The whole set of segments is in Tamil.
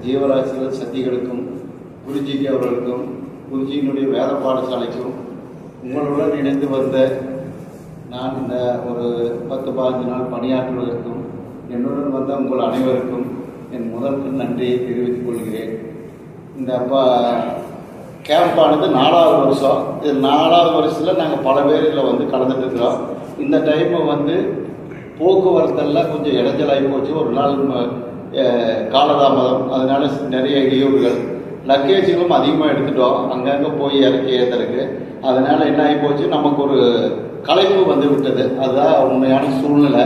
ஜீவராசிகள் சக்திகளுக்கும் குருஜிக்கு அவர்களுக்கும் குருஜியினுடைய வேத பாடசாலைக்கும் உங்களுடன் இணைந்து வந்த நான் இந்த ஒரு 10-15 நாள் பணியாற்றுவதற்கும் என்னுடன் வந்த உங்கள் அனைவருக்கும் என் முதற்கு நன்றியை தெரிவித்துக் கொள்கிறேன். இந்த கேம்பானது 4வது வருஷம். இது 4வது வருஷத்தில் நாங்கள் பல பேர் இதில் வந்து கலந்துட்டு இருக்கிறோம். இந்த டைமை வந்து போக்குவரத்தெல்லாம் கொஞ்சம் இடைஞ்சலாகி போச்சு. ஒரு நாள் காலதாமதம், அதனால நிறைய இடையூறுகள், லக்கேஜுகளும் அதிகமாக எடுத்துட்டோம் அங்கங்கே போய் இறக்கி ஏற்றுறதுக்கு. அதனால் என்ன ஆகி போச்சு, நமக்கு ஒரு களைப்பு வந்து விட்டது. அதுதான் உண்மையான சூழ்நிலை.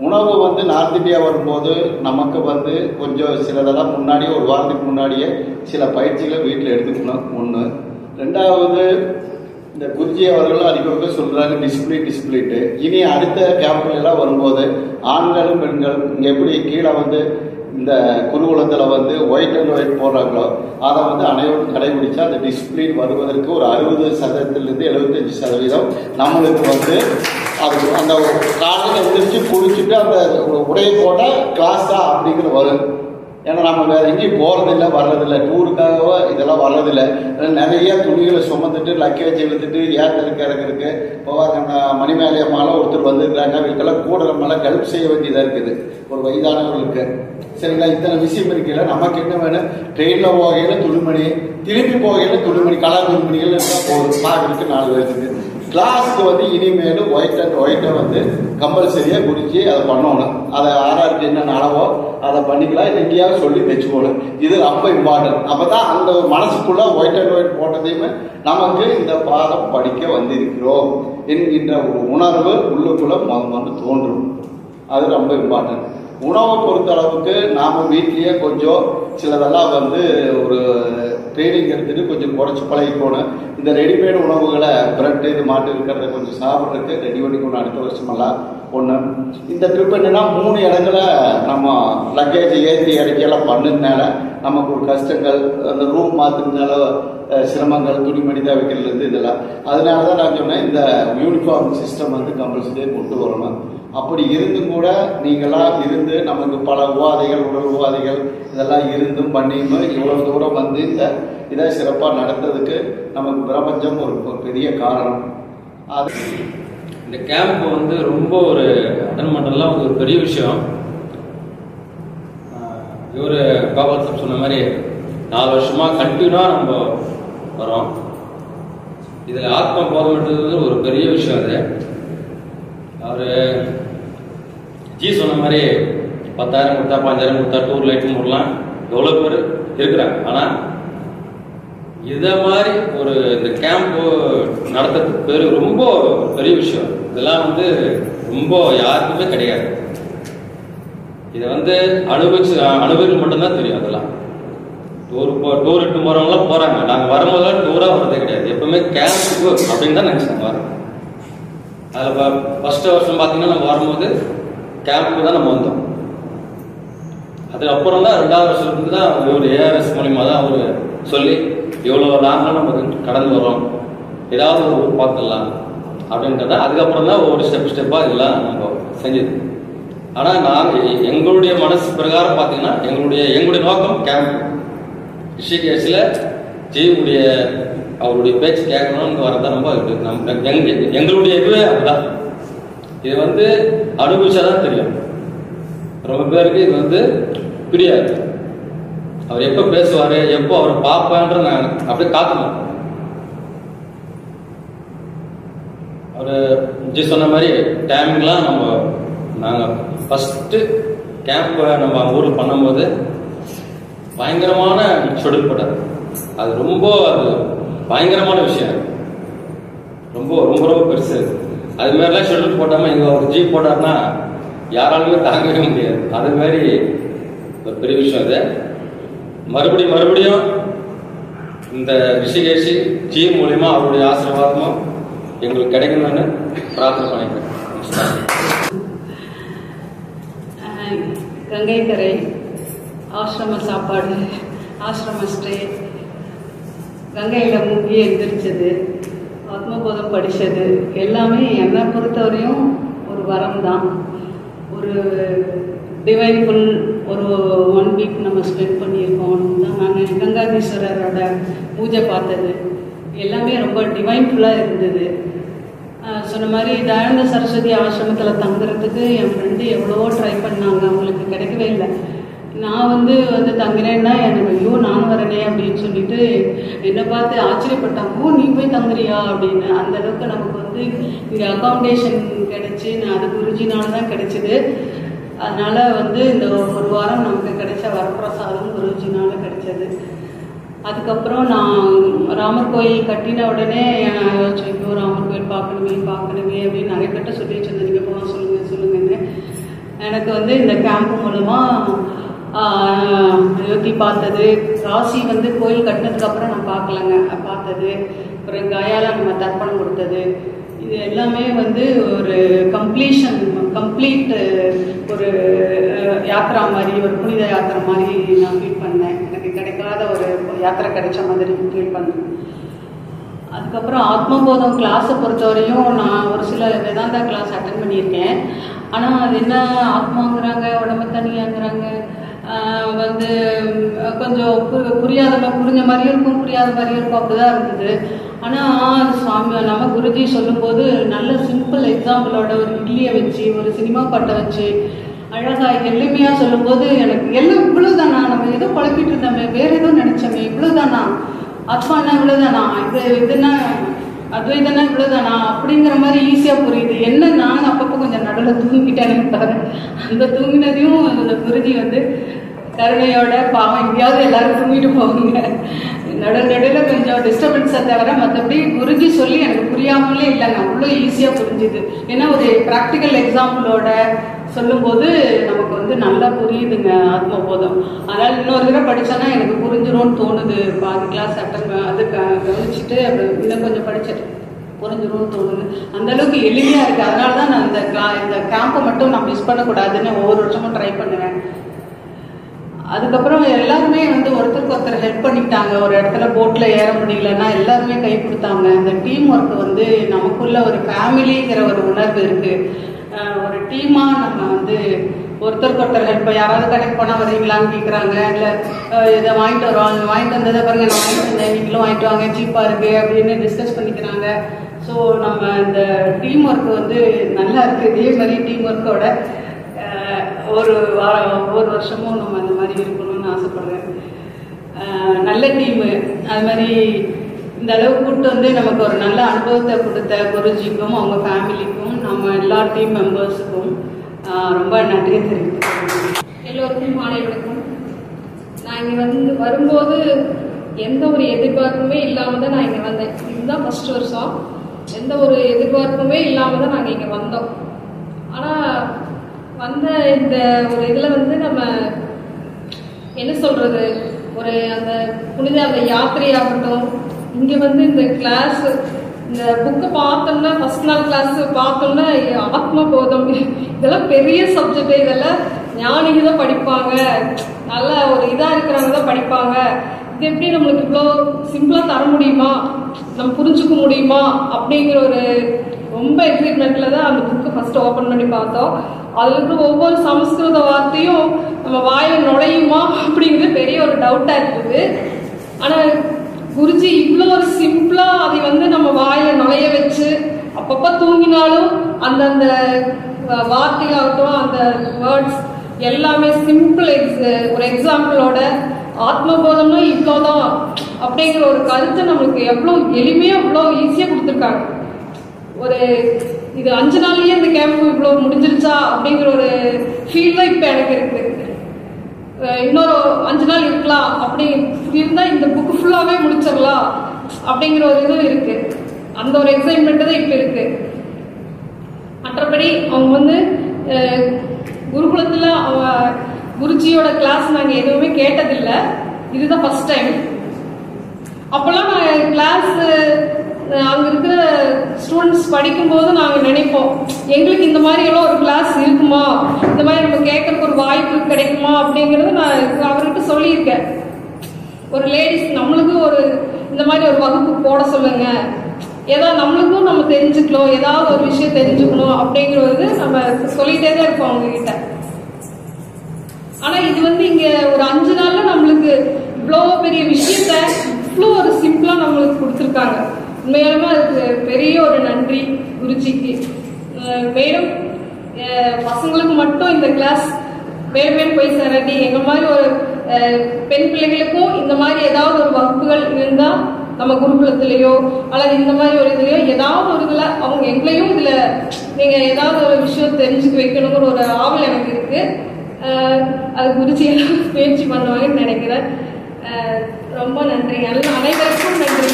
உணவு வந்து நார்த் இந்தியா வரும்போது நமக்கு வந்து கொஞ்சம் சிலதெல்லாம் முன்னாடியே ஒரு வாரத்துக்கு முன்னாடியே சில பயிற்சிகளை வீட்டில் எடுத்துக்கணும். ஒன்று. ரெண்டாவது, இந்த குருஜி அவர்களும் அடிக்கொடுக்க சொல்கிறாங்க டிசிப்ளின்ட்டு. இனி அடுத்த கேம்ப்லாம் வரும்போது ஆண்களும் பெண்களும் இங்கே எப்படி கீழே வந்து இந்த குருகுலத்தில் வந்து ஒயிட் அண்ட் ஒயிட் போடுறாங்களோ அதை வந்து அனைவரும் கடைபிடிச்சா அந்த டிசிப்ளின் வருவதற்கு ஒரு 60% 75% நம்மளுக்கு வந்து அது அந்த காலையில் எழுந்திரிச்சு குளிச்சுட்டு அந்த உடையை போட்டால் கிளாஸ் தான் அப்படிங்கிற வரும். ஏன்னா நம்ம வேறு எங்கேயும் போகிறதில்லை, வர்றதில்லை, டூருக்காக இதெல்லாம் வர்றதில்லை. நிறைய துணிகளை சுமந்துட்டு லக்கேஜ் இழுத்துட்டு ஏற்றருக்கு இறக்குறதுக்கு இப்போ மணிமேலைய மாலை ஒருத்தர் வந்துருக்காங்க. அவங்களுக்கெல்லாம் கூட நம்மளால் ஹெல்ப் செய்ய வேண்டியதாக இருக்குது ஒரு வயதானவர்களுக்கு. சரிங்களா, இத்தனை விஷயம் இருக்கல. நமக்கு என்ன வேணும், ட்ரெயினில் போகையில் துணிமணி, திரும்பி போகையில் துணிமணி, கலர் துணிமணிகள் இருந்தால் போதும். பார்க்குறதுக்கு 4 பேருக்கு. கிளாஸ்க்கு வந்து இனிமேலும் ஒயிட் அண்ட் ஒயிட்டை வந்து கம்பல்சரியாக குடிச்சு அதை பண்ணணும். அதை ஆராய்ச்சி என்ன அளவோ அதை பண்ணிக்கலாம். இல்லை எங்கேயாவது சொல்லி தைச்சுக்கணும். இது ரொம்ப இம்பார்ட்டன்ட். அப்போ தான் அந்த மனசுக்குள்ளே ஒயிட் அண்ட் ஒயிட் போட்டதையுமே நமக்கு இந்த பாடம் படிக்க வந்திருக்கிறோம் என்கின்ற ஒரு உணர்வு உள்ளுக்குள்ளே வந்து தோன்றும். அது ரொம்ப இம்பார்ட்டன்ட். உணவை பொறுத்த அளவுக்கு நாம் வீட்லேயே கொஞ்சம் சிலதெல்லாம் வந்து ஒரு ட்ரைனிங் எடுத்துட்டு கொஞ்சம் குறைச்சி பழகிக்கணும். இந்த ரெடிமேட் உணவுகளை பிரெட்டு இது மாட்டு இருக்கிறத கொஞ்சம் சாப்பிட்றதுக்கு ரெடி பண்ணிக்கணும். அடுத்த வருஷமெல்லாம் ஒன்று. இந்த ட்ரிப் என்னன்னா 3 இடங்களை நம்ம லக்கேஜ் ஏற்றி இறக்கியெல்லாம் பண்ணதுனால நமக்கு ஒரு கஷ்டங்கள், அந்த ரூம் மாற்றுறதுனால சிரமங்கள், துணிமணி துவைக்கிறதுலேருந்து இதெல்லாம். அதனால தான் நான் சொன்னேன் இந்த யூனிஃபார்ம் சிஸ்டம் வந்து கம்பல்சரியாக கொண்டு வரணும். அப்படி இருந்தும் கூட நீங்களாம் இருந்து நமக்கு பல உபாதைகள், உடல் உபாதைகள் இதெல்லாம் இருந்தும் பண்ணியும் இவ்வளவு தூரம் வந்து இதை சிறப்பாக நடத்துறதுக்கு நமக்கு பிரபஞ்சம் ஒரு பெரிய காரணம். அது இந்த கேம்ப் வந்து ரொம்ப ஒரு அட்டன் பண்ணுறதுலாம் ஒரு பெரிய விஷயம். இவர் கோபால் சார் சொன்ன மாதிரி 4 வருஷமாக கண்டினியூவாக நம்ம வரோம். இதில் ஆத்மா போதமன்றது ஒரு பெரிய விஷயம். அது அவர் ஜி சொன்ன மாதிரி 10,000 கொடுத்தா 5,000 கொடுத்தா டூர் லைட்டு மூடலாம் எவ்வளோ பேர் இருக்கிறாங்க. ஆனால் இதை மாதிரி ஒரு இந்த கேம்ப்பு நடத்துறதுக்கு பேர் ரொம்ப பெரிய விஷயம். இதெல்லாம் வந்து ரொம்ப யாருக்குமே கிடையாது. இதை வந்து அனுபவிக்கு மட்டும்தான் தெரியும். அதெல்லாம் டூர் இட்டு போகிறவங்களாம் போகிறாங்க. நாங்கள் வரும்போதெல்லாம் டூராக வர்றதே கிடையாது. எப்பவுமே கேம்ப்புக்கு அப்படின்னு தான் நினச்சாங்க வரோம். அதில் ஃபர்ஸ்ட் வருஷம் பார்த்தீங்கன்னா நம்ம வரும்போது கேம்ப்புக்கு தான் நம்ம வந்தோம். அதுக்கப்புறம் தான் 2வது வருஷத்துக்கு தான் ஒரு ஏஆர்எஸ் மூலியமாக தான் அவர் சொல்லி இவ்வளோ லாங்காக நம்ம கடந்து வரோம், ஏதாவது ஒரு ஊர் பார்த்துடலாம் அப்படின்றத. அதுக்கப்புறம் தான் ஒவ்வொரு ஸ்டெப்பாக இதெல்லாம் நம்ம செஞ்சது. ஆனால் நாங்கள் எங்களுடைய மனசு பிரகாரம் பார்த்தீங்கன்னா எங்களுடைய நோக்கம் கேம்ப். ரிஷிகேஷில் ஜீவுடைய அவருடைய பேச்சு கேட்கணும்னு வரதான் ரொம்ப எங்களுடைய இதுவே அதுதான். இது வந்து அனுபவிச்சாதான் தெரியும். ரொம்ப பேருக்கு இது வந்து புரியாது. அவர் எப்போ பேசுவார், எப்போ அவரை பார்ப்பேன்ற நான் அப்படியே காத்தணும். அவர் ஜி சொன்ன மாதிரி டைமிங்லாம் நாங்கள் ஃபஸ்ட்டு கேம்ப்பை நம்ம ஊரில் பண்ணும்போது பயங்கரமான ஷெடியூல் போட்டார். அது பயங்கரமான விஷயம். ரொம்ப ரொம்ப ரொம்ப பெருசு. அது மாதிரிலாம் ஷெடியூல் போட்டாமல் எங்கள் ஒரு ஜி போட்டார்னா யாராலுமே தாங்கவே முடியாது. அது மாதிரி ஒரு பெரிய விஷயம். அது மறுபடியும் இந்த ரிஷிகேஷி ஜி மூலியமா அவருடைய ஆசீர்வாதமும் எங்களுக்கு கிடைக்கணும்னு பிரார்த்தனை பண்ணிக்கிறேன். கங்கைக்கரை ஆசிரம சாப்பாடு, ஆசிரம ஸ்டே, கங்கையில் முங்கி எந்திரிச்சது, ஆத்மபோதம் படித்தது எல்லாமே என்னை பொறுத்தவரையும் ஒரு வரம் தான். ஒரு டிவைன்ஃபுல் ஒரு 1 வீக் நம்ம ஸ்பெண்ட் பண்ணியிருக்கோம் தான் நான் கங்காதீஸ்வரரோட பூஜை பார்த்தது. எல்லாமே ரொம்ப டிவைன்ஃபுல்லாக இருந்தது. சொன்ன மாதிரி தயானந்த சரஸ்வதி ஆசிரமத்தில் தங்குறதுக்கு என் ஃப்ரெண்டு எவ்வளவோ ட்ரை பண்ணாங்க, அவங்களுக்கு கிடைக்கவே இல்லை. நான் வந்து தங்குறேன்னா எனக்கு ஐயோ நானும் வரனே அப்படின்னு சொல்லிட்டு என்னை பார்த்து ஆச்சரியப்பட்டாங்க. ஓ நீ போய் தங்குறியா அப்படின்னு. அந்த அளவுக்கு நமக்கு வந்து இங்கே அகாமடேஷன் கிடைச்சி அது குருஜினால தான் கிடைச்சிது. அதனால வந்து இந்த 1 வாரம் நமக்கு கிடைச்ச வரப்பிரசாதம் குருஜினால கிடைச்சது. அதுக்கப்புறம் நான் ராமர் கோயில் கட்டின உடனே ஐயோ ராமர் கோயில் பார்க்கணுமே அப்படின்னு நிறைய பேர்ட்ட சொல்லி வச்சிருந்தேன். நீங்கள் போனால் சொல்லுங்கன்னு. எனக்கு வந்து இந்த கேம்ப் மூலமாக அயோத்தி பார்த்தது, காசி வந்து கோயில் கட்டினதுக்கப்புறம் நான் பார்த்தது, அப்புறம் கயால நம்ம தர்ப்பணம் கொடுத்தது, இது எல்லாமே வந்து ஒரு கம்ப்ளீட் ஒரு யாத்திரா மாதிரி, ஒரு புனித யாத்திரை மாதிரி நான் ஃபீல் பண்ணேன். எனக்கு கிடைக்காத ஒரு யாத்திரை கிடைச்ச மாதிரி ஃபீல் பண்ணேன். அதுக்கப்புறம் ஆத்மபோதம் கிளாஸை பொறுத்தவரையும் நான் ஒரு சில வேதாந்தா கிளாஸ் அட்டன் பண்ணியிருக்கேன். ஆனால் அது என்ன ஆத்மாங்கிறாங்க, உடம்பு தனியாங்கிறாங்க, வந்து கொஞ்சம் புரிஞ்ச மாதிரியும் இருக்கும், புரியாத மாதிரியும் இருக்கும், அப்படிதான் இருந்தது. ஆனால் சுவாமி நம்ம குருஜி சொல்லும்போது நல்ல சிம்பிள் எக்ஸாம்பிளோட ஒரு இட்லியை வச்சு, ஒரு சினிமா பாட்டை வச்சு அழகாக எளிமையாக சொல்லும்போது எனக்கு எல்லாம் இவ்வளோதானா, நம்ம ஏதோ குழப்பிட்டு இருந்தோமே, வேற ஏதோ நினைச்சோமே, இவ்வளோதானா, ஆத்மானா இவ்வளோதானா, இதுனா அத்வைதனா இவ்வளோதானா அப்படிங்கிற மாதிரி ஈஸியாக புரியுது. என்ன நான் அப்பப்போ கொஞ்சம் நடுவில் தூங்கிட்டேன்னு பாரு. அந்த தூங்கினதையும் அந்த குருஜி வந்து கருணையோட பாவம் எங்கேயாவது எல்லாரும் தூங்கிட்டு போவாங்க, நடுவில் கொஞ்சம் டிஸ்டர்பன்ஸை தவிர மற்றபடி குருஜி சொல்லி எனக்கு புரியாமலே இல்லைங்க, அவ்வளோ ஈஸியாக புரிஞ்சுது. ஏன்னா ஒரு ப்ராக்டிக்கல் எக்ஸாம்பிளோட சொல்லும்போது நமக்கு வந்து நல்லா புரியுதுங்க ஆத்மபோதம். அதனால் இன்னொரு தடவை படித்தேன்னா எனக்கு புரிஞ்சிரும்னு தோணுது. பாதி கிளாஸ் அது கவனிச்சுட்டு இன்னும் கொஞ்சம் படிச்சுட்டு புரிஞ்சிரும்னு தோணுது. அந்த அளவுக்கு எளிமையாக இருக்குது. அதனால தான் நான் இந்த கேம்பை மட்டும் நான் மிஸ் பண்ணக்கூடாதுன்னு ஒவ்வொரு வருஷமும் ட்ரை பண்ணுவேன். அதுக்கப்புறம் எல்லாருமே வந்து ஒருத்தருக்கு ஹெல்ப் பண்ணிக்கிட்டாங்க. ஒரு இடத்துல போட்டில் ஏற முடியலன்னா எல்லாருமே கை கொடுத்தாங்க. அந்த டீம் ஒர்க் வந்து நமக்குள்ள ஒரு ஃபேமிலிங்கிற ஒரு உணர்வு இருக்குது. ஒரு டீமாக நம்ம வந்து ஒருத்தருக்கு ஹெல்ப், யாராவது கடைக்கு போனால் வரீங்களான்னு கேட்குறாங்க, இல்லை இதை வாங்கிட்டு வந்ததை பாருங்க நான் வாங்கிட்டு வந்தேன், நீங்களும் வாங்கிட்டு வாங்க சீப்பாக இருக்குது அப்படின்னு டிஸ்கஸ் பண்ணிக்கிறாங்க. ஸோ நம்ம இந்த டீம் ஒர்க் வந்து நல்லா இருக்குது. இதே மாதிரி டீம் ஒர்க்கோட ஒவ்வொரு வருஷமும் நம்ம அந்த மாதிரி இருக்கணும்னு ஆசைப்படுறேன். நல்ல டீமு அது மாதிரி இந்த அளவு கூப்பிட்டு வந்து நமக்கு ஒரு நல்ல அனுபவத்தை கொடுத்த குருஜிக்கும் அவங்க ஃபேமிலிக்கும் நம்ம எல்லா டீம் மெம்பர்ஸுக்கும் ரொம்ப நன்றி தெரிவித்துக்கிறேன். எல்லோருக்கும் மாலை வணக்கம். நான் இங்கே வரும்போது எந்த ஒரு எதிர்பார்ப்புமே இல்லாமல் தான் நான் இங்கே வந்தேன். இதுதான் ஃபர்ஸ்ட் வருஷம். எந்த ஒரு எதிர்பார்ப்புமே இல்லாமல் தான் நாங்கள் இங்கே வந்தோம். ஆனால் வந்த இந்த ஒரு இதில் வந்து நம்ம என்ன சொல்கிறது, ஒரு அந்த புனித அந்த யாத்திரையாகட்டும், இங்கே வந்து இந்த கிளாஸ் இந்த புக்கை பார்த்தோம்னா ஃபர்ஸ்ட் நாள் கிளாஸ் பார்த்தோம்னா ஆத்மபோதம் இதெல்லாம் பெரிய சப்ஜெக்ட். இதெல்லாம் ஞானிக தான் படிப்பாங்க, நல்ல ஒரு இதாக இருக்கிறவங்க தான் படிப்பாங்க. இது எப்படி நம்மளுக்கு இவ்வளோ சிம்பிளாக தர முடியுமா, நம்ம புரிஞ்சுக்க முடியுமா அப்படிங்கிற ஒரு ரொம்ப எக்ஸைட்மெண்ட்டில் தான் அந்த புக்கை ஃபஸ்ட்டு ஓப்பன் பண்ணி பார்த்தோம். அதில் இருக்கிற ஒவ்வொரு சமஸ்கிருத வார்த்தையும் நம்ம வாயில் நுழையுமா அப்படிங்கிறது பெரிய ஒரு டவுட்டாக இருக்குது. ஆனால் குருஜி இவ்வளோ ஒரு சிம்பிளாக அதை வந்து நம்ம வாயில் நுழைய வச்சு அப்பப்போ தூங்கினாலும் அந்தந்த வார்த்தையாகட்டும் அந்த வேர்ட்ஸ் எல்லாமே சிம்பிள் ஒரு எக்ஸாம்பிளோட ஆத்மபோதம்னா இவ்வளோதான் அப்படிங்கிற ஒரு கருத்தை நம்மளுக்கு எவ்வளோ எளிமையாக இவ்வளோ ஈஸியாக கொடுத்துருக்காங்க. ஒரு இது 5 நாள்லயே இந்த கேம்ப் இவ்வளோ முடிஞ்சிருச்சா அப்படிங்கிற ஒரு ஃபீல் தான் இப்போ எனக்கு இருக்கு. இன்னொரு 5 நாள் இருக்கலாம் அப்படி இருந்தால் இந்த புக்கு ஃபுல்லாகவே முடிச்சிடலாம் அப்படிங்கிற ஒரு இதுவும் இருக்கு. அந்த ஒரு எக்ஸைட்மெண்ட் தான் இப்போ இருக்கு. மற்றபடி அவங்க வந்து குருகுலத்தில் அவங்க குருஜியோட கிளாஸ் நாங்கள் எதுவுமே கேட்டதில்லை, இதுதான் ஃபர்ஸ்ட் டைம். அப்போல்லாம் நான் கிளாஸ் அங்கே இருக்கிற ஸ்டூடெண்ட்ஸ் படிக்கும்போது நாங்கள் நினைப்போம், எங்களுக்கு இந்த மாதிரி எல்லாம் ஒரு கிளாஸ் இருக்குமா, இந்த மாதிரி நம்ம கேட்கறதுக்கு ஒரு வாய்ப்பு கிடைக்குமா அப்படிங்கிறத நான் அவர்கிட்ட சொல்லியிருக்கேன். ஒரு லேடிஸ் நம்மளுக்கு ஒரு இந்த மாதிரி ஒரு வகுப்பு போட சொல்லுங்க, ஏதாவது நம்மளுக்கும் நம்ம தெரிஞ்சுக்கணும், ஏதாவது ஒரு விஷயம் தெரிஞ்சுக்கணும் அப்படிங்கிற ஒரு நம்ம சொல்லிட்டே தான் இருப்போம் அவங்ககிட்ட. ஆனா இது வந்து இங்க ஒரு 5 நாள்ல நம்மளுக்கு இவ்வளோ பெரிய விஷயத்த இவ்வளோ ஒரு சிம்பிளா நம்மளுக்கு கொடுத்துருக்காங்க. உண்மையாலுமே அதுக்கு பெரிய ஒரு நன்றி குருஜிக்கு. மேலும் பசங்களுக்கு மட்டும் இந்த கிளாஸ் மேலும் போய் சேரட்டி எங்க மாதிரி ஒரு பெண் பிள்ளைகளுக்கும் இந்த மாதிரி ஏதாவது ஒரு வகுப்புகள் இருந்தா நம்ம குருகுலத்திலேயோ அல்லது இந்த மாதிரி ஒரு இதுலயோ ஏதாவது ஒரு இதுல அவங்க எங்களையும் இதுல நீங்க ஏதாவது ஒரு விஷயம் தெரிஞ்சுக்க வைக்கணுங்கிற ஒரு ஆவல் எனக்கு இருக்கு. அது குருஜி எல்லாம் முயற்சி பண்ணுவாங்கன்னு நினைக்கிறேன். ரொம்ப நன்றி. அனைவருக்கும் நன்றி.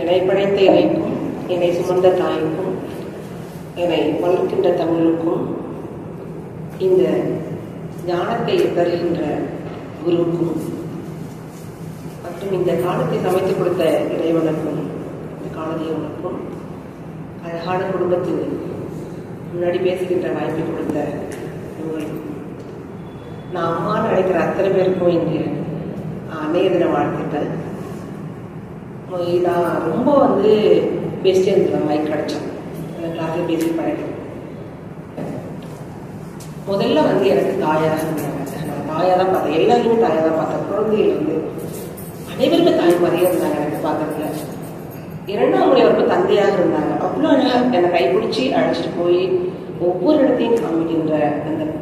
என்னை படைத்த இணைக்கும், என்னை சுமந்த தாய்க்கும், என்னை வளர்க்கின்ற தமிழுக்கும், இந்த ஞானத்தை தருகின்ற குருவுக்கும் மற்றும் இந்த காலத்தை சமைத்து கொடுத்த இறைவனுக்கும், இந்த காலதேவனுக்கும், அழகான குடும்பத்தில் முன்னாடி பேசுகின்ற வாய்ப்பை கொடுத்த உங்களுக்கும், நான் அம்மான்னு நினைக்கிற அத்தனை பேருக்கும் இன்று அன்னைய தின வாழ்த்துக்கள். நான் ரொம்ப பேசிட்டே இருந்தேன். மைக் கிடைச்சேன் கிளாஸில் பேசி பழகிறேன். முதல்ல எனக்கு தாயாக இருந்தாங்க. நான் தாயாக தான் பார்த்தேன். எல்லாருமே தாயாக தான் பார்த்தேன். குழந்தைகள் அனைவருமே தாய் மாதிரியே இருந்தாங்க எனக்கு பார்க்கறதுல. 2ஆம் முறை அவருக்கு தந்தையாக இருந்தாங்க. அவ்வளோ அழகா என்னை கைப்பிடிச்சி அழைச்சிட்டு போய் ஒவ்வொரு இடத்தையும் காமிக்கின்ற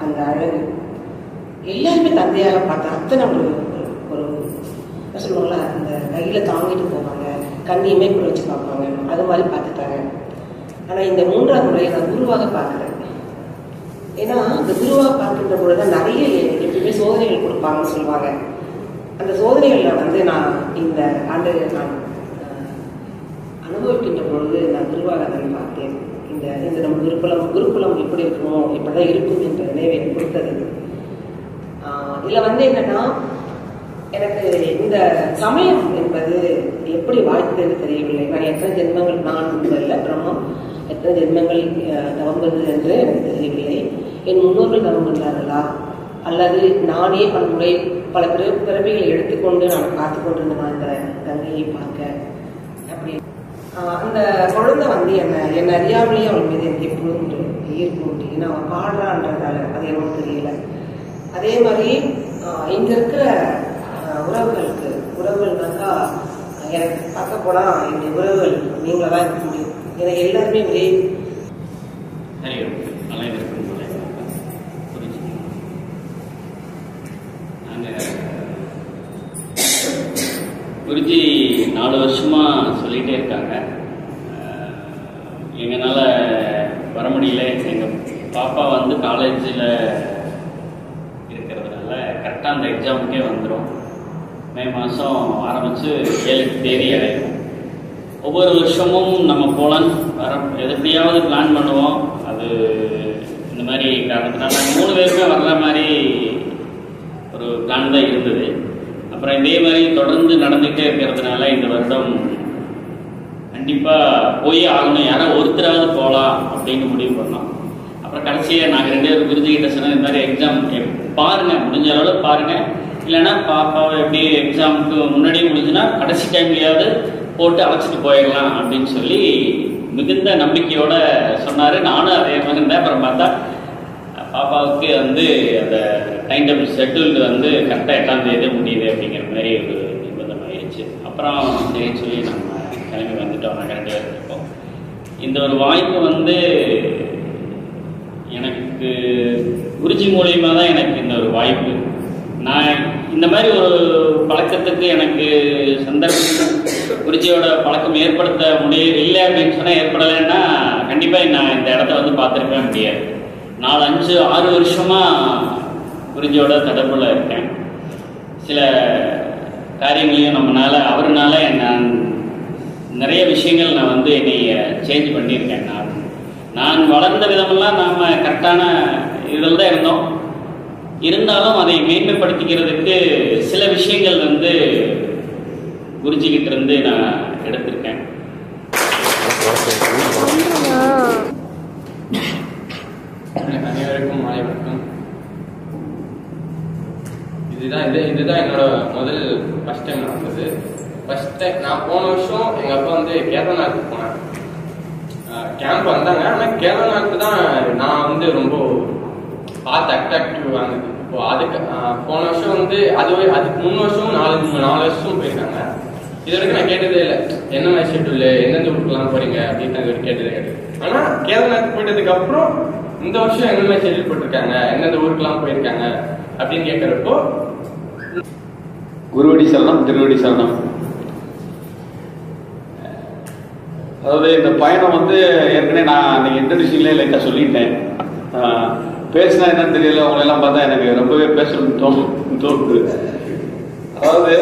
அந்த அழகு எல்லாருமே தந்தையாக பார்த்தா அத்தனை ஒரு என்ன சொல்லுவாங்களா, அந்த கையில தாங்கிட்டு போவாங்க, கண்ணியுமே கூட வச்சு பார்ப்பாங்க. அது மாதிரி பார்த்துட்டாங்க. ஆனால் இந்த 3ஆம் முறையை நான் குருவாக பார்க்குறேன். ஏன்னா அந்த குருவாக பார்க்கின்ற பொழுது நிறைய எப்பயுமே சோதனைகள் கொடுப்பாங்கன்னு சொல்லுவாங்க. அந்த சோதனைகளில் நான் இந்த ஆண்டு நான் அனுபவிக்கின்ற பொழுது நான் குருவாக அதை பார்த்தேன். இந்த நம்ம குருகுலம் எப்படி இருக்குமோ இப்படிதான் இருக்கும் என்ற நினைவை கொடுத்தது. இதில் என்னன்னா எனக்கு இந்த சமயம் என்பது எப்படி வாய்த்தது தெரியவில்லை. நான் எத்தனை ஜென்மங்கள், நான் இல்லை பிரம்மம் எத்தனை ஜென்மங்கள் தவம்பது என்று எனக்கு தெரியவில்லை. என் முன்னோர்கள் தவம் வந்தார்களா அல்லது நானே பன்முறை பல பிறவிகளை எடுத்துக்கொண்டு நான் காத்து கொண்டிருந்தேன் அந்த கங்கையை பார்க்க. அப்படி அந்த குழந்தை என்னை அறியாமலேயே அவள் மீது எனக்கு எப்பொழுதும் ஈர்ப்பு உண்டு. ஏன்னா அவன் பாடுறான்றதால அது எனக்கு தெரியல. அதே மாதிரி இங்க இருக்கிற உறவுகள்னாக்கா எனக்கு பார்க்க போனா என்னுடைய உறவுகள் நீங்களா தான் இருக்க முடியும். ஏன்னா எல்லாருமே ஒரே குருஜி 4 வருஷமா சொல்லிட்டே இருக்காங்க. எங்களால வர முடியல. எங்க பாப்பா காலேஜில் இருக்கிறதுனால கரெக்டாக அந்த எக்ஸாமுக்கே வந்துடும். மே மாதம் ஆரம்பித்து 7 தேதி அடையும். ஒவ்வொரு வருஷமும் நம்ம போகலான்னு எப்படியாவது பிளான் பண்ணுவோம். அது இந்த மாதிரி காரணத்தினால 3 பேருமே வர்ற மாதிரி ஒரு பிளான் தான் இருந்தது. அப்புறம் இதே மாதிரி தொடர்ந்து நடந்துகிட்டே இருக்கிறதுனால இந்த வருடம் கண்டிப்பாக போய் ஆகணும், யாரோ ஒருத்தராவது போகலாம் அப்படின்னு முடிவு பண்ணோம். அப்புறம் கடைசியாக நாங்கள் 2 பேரும் குருஜிகிட்ட சொன்ன இந்த மாதிரி எக்ஸாம் பாருங்கள், முடிஞ்ச அளவுக்கு பாருங்கள், இல்லைன்னா பாப்பாவை எப்படி எக்ஸாமுக்கு முன்னாடியே முடிஞ்சுன்னா கடைசி டைம்லையாவது போட்டு அழைச்சிட்டு போயிடலாம் அப்படின்னு சொல்லி மிகுந்த நம்பிக்கையோடு சொன்னார். நானும் அதே மாதிரி இருந்தேன். அப்புறம் பார்த்தா பாப்பாவுக்கு அந்த டைம் டேபிள் ஷெட்யூல்டு கரெக்டாக 8ஆம் தேதி முடியுது அப்படிங்கிற மாதிரி ஒரு நிர்பந்தம் ஆயிடுச்சு. அப்புறம் சரின்னு சொல்லி நம்ம கிளம்பி வந்துட்டோம். நாங்கள் 2 பேரும் இருக்கோம். இந்த ஒரு வாய்ப்பு எனக்கு குருஜி மூலியமாக தான் எனக்கு இந்த ஒரு வாய்ப்பு. நான் இந்த மாதிரி ஒரு பழக்கத்துக்கு எனக்கு சந்தர்ப்பம் குருஜியோட பழக்கம் ஏற்படுத்த இல்லை அப்படின்னு சொன்னால் ஏற்படலைன்னா கண்டிப்பாக நான் இந்த இடத்த பார்த்துருக்கவே முடியாது. 4, 5, 6 வருஷமாக குருஜியோட தொடர்பில் இருக்கேன். சில காரியங்களையும் அவருனால நான் நிறைய விஷயங்கள் நான் என்னை சேஞ்ச் பண்ணியிருக்கேன். நான் வளர்ந்த விதமெல்லாம் நாம் கரெக்டான இதில் தான் இருந்தோம். இருந்தாலும் அதை மேன்மைப்படுத்திக்கிறதுக்கு சில விஷயங்கள் குருஜிகிட்ட இருந்து நான் எடுத்திருக்கேன். அனைவருக்கும் மாலை வணக்கம். இதுதான் என்னோட முதல் ஃபர்ஸ்ட் டைம் நடந்தது. ஃபர்ஸ்ட் டைம் நான் போன வருஷம் எங்கள் அப்பா கேதார்நாத் போனேன். கேம்ப் வந்தாங்க. ஆனால் கேதார்நாத் தான் நான் வந்து ரொம்ப பார்த்து அட்ராக்டிவ் ஆனது. இப்போ அதுக்கு போன வருஷம் வந்து அதுக்கு 3 வருஷம் 4 வருஷம் போயிருக்காங்க. இது வரைக்கும் நான் கேட்டதே இல்லை, என்ன மாதிரி ஷெட்யூல், எந்தெந்த ஊருக்குலாம் போறீங்க அப்படின்னு கேட்டதே கிடையாது. ஆனால் கேதார்நாத் போயிட்டதுக்கு அப்புறம் இந்த வருஷம் என்ன மாதிரி ஷெட்யூல் போட்டிருக்காங்க, எந்தெந்த ஊருக்குலாம் போயிருக்காங்க அப்படின்னு கேட்கறப்போ குருவடி சரணம், திருவடி சரணம். அதாவது இந்த பயணம் வந்து ஏற்கனவே நான் இன்னைக்கு இன்ட்ரடியூஷன்லேயே லைட்டாக சொல்லிட்டேன். பேசினா என்னன்னு தெரியல, அவங்களெல்லாம் பார்த்தா எனக்கு ரொம்பவே பேசணும்னு தோணுது. அதாவது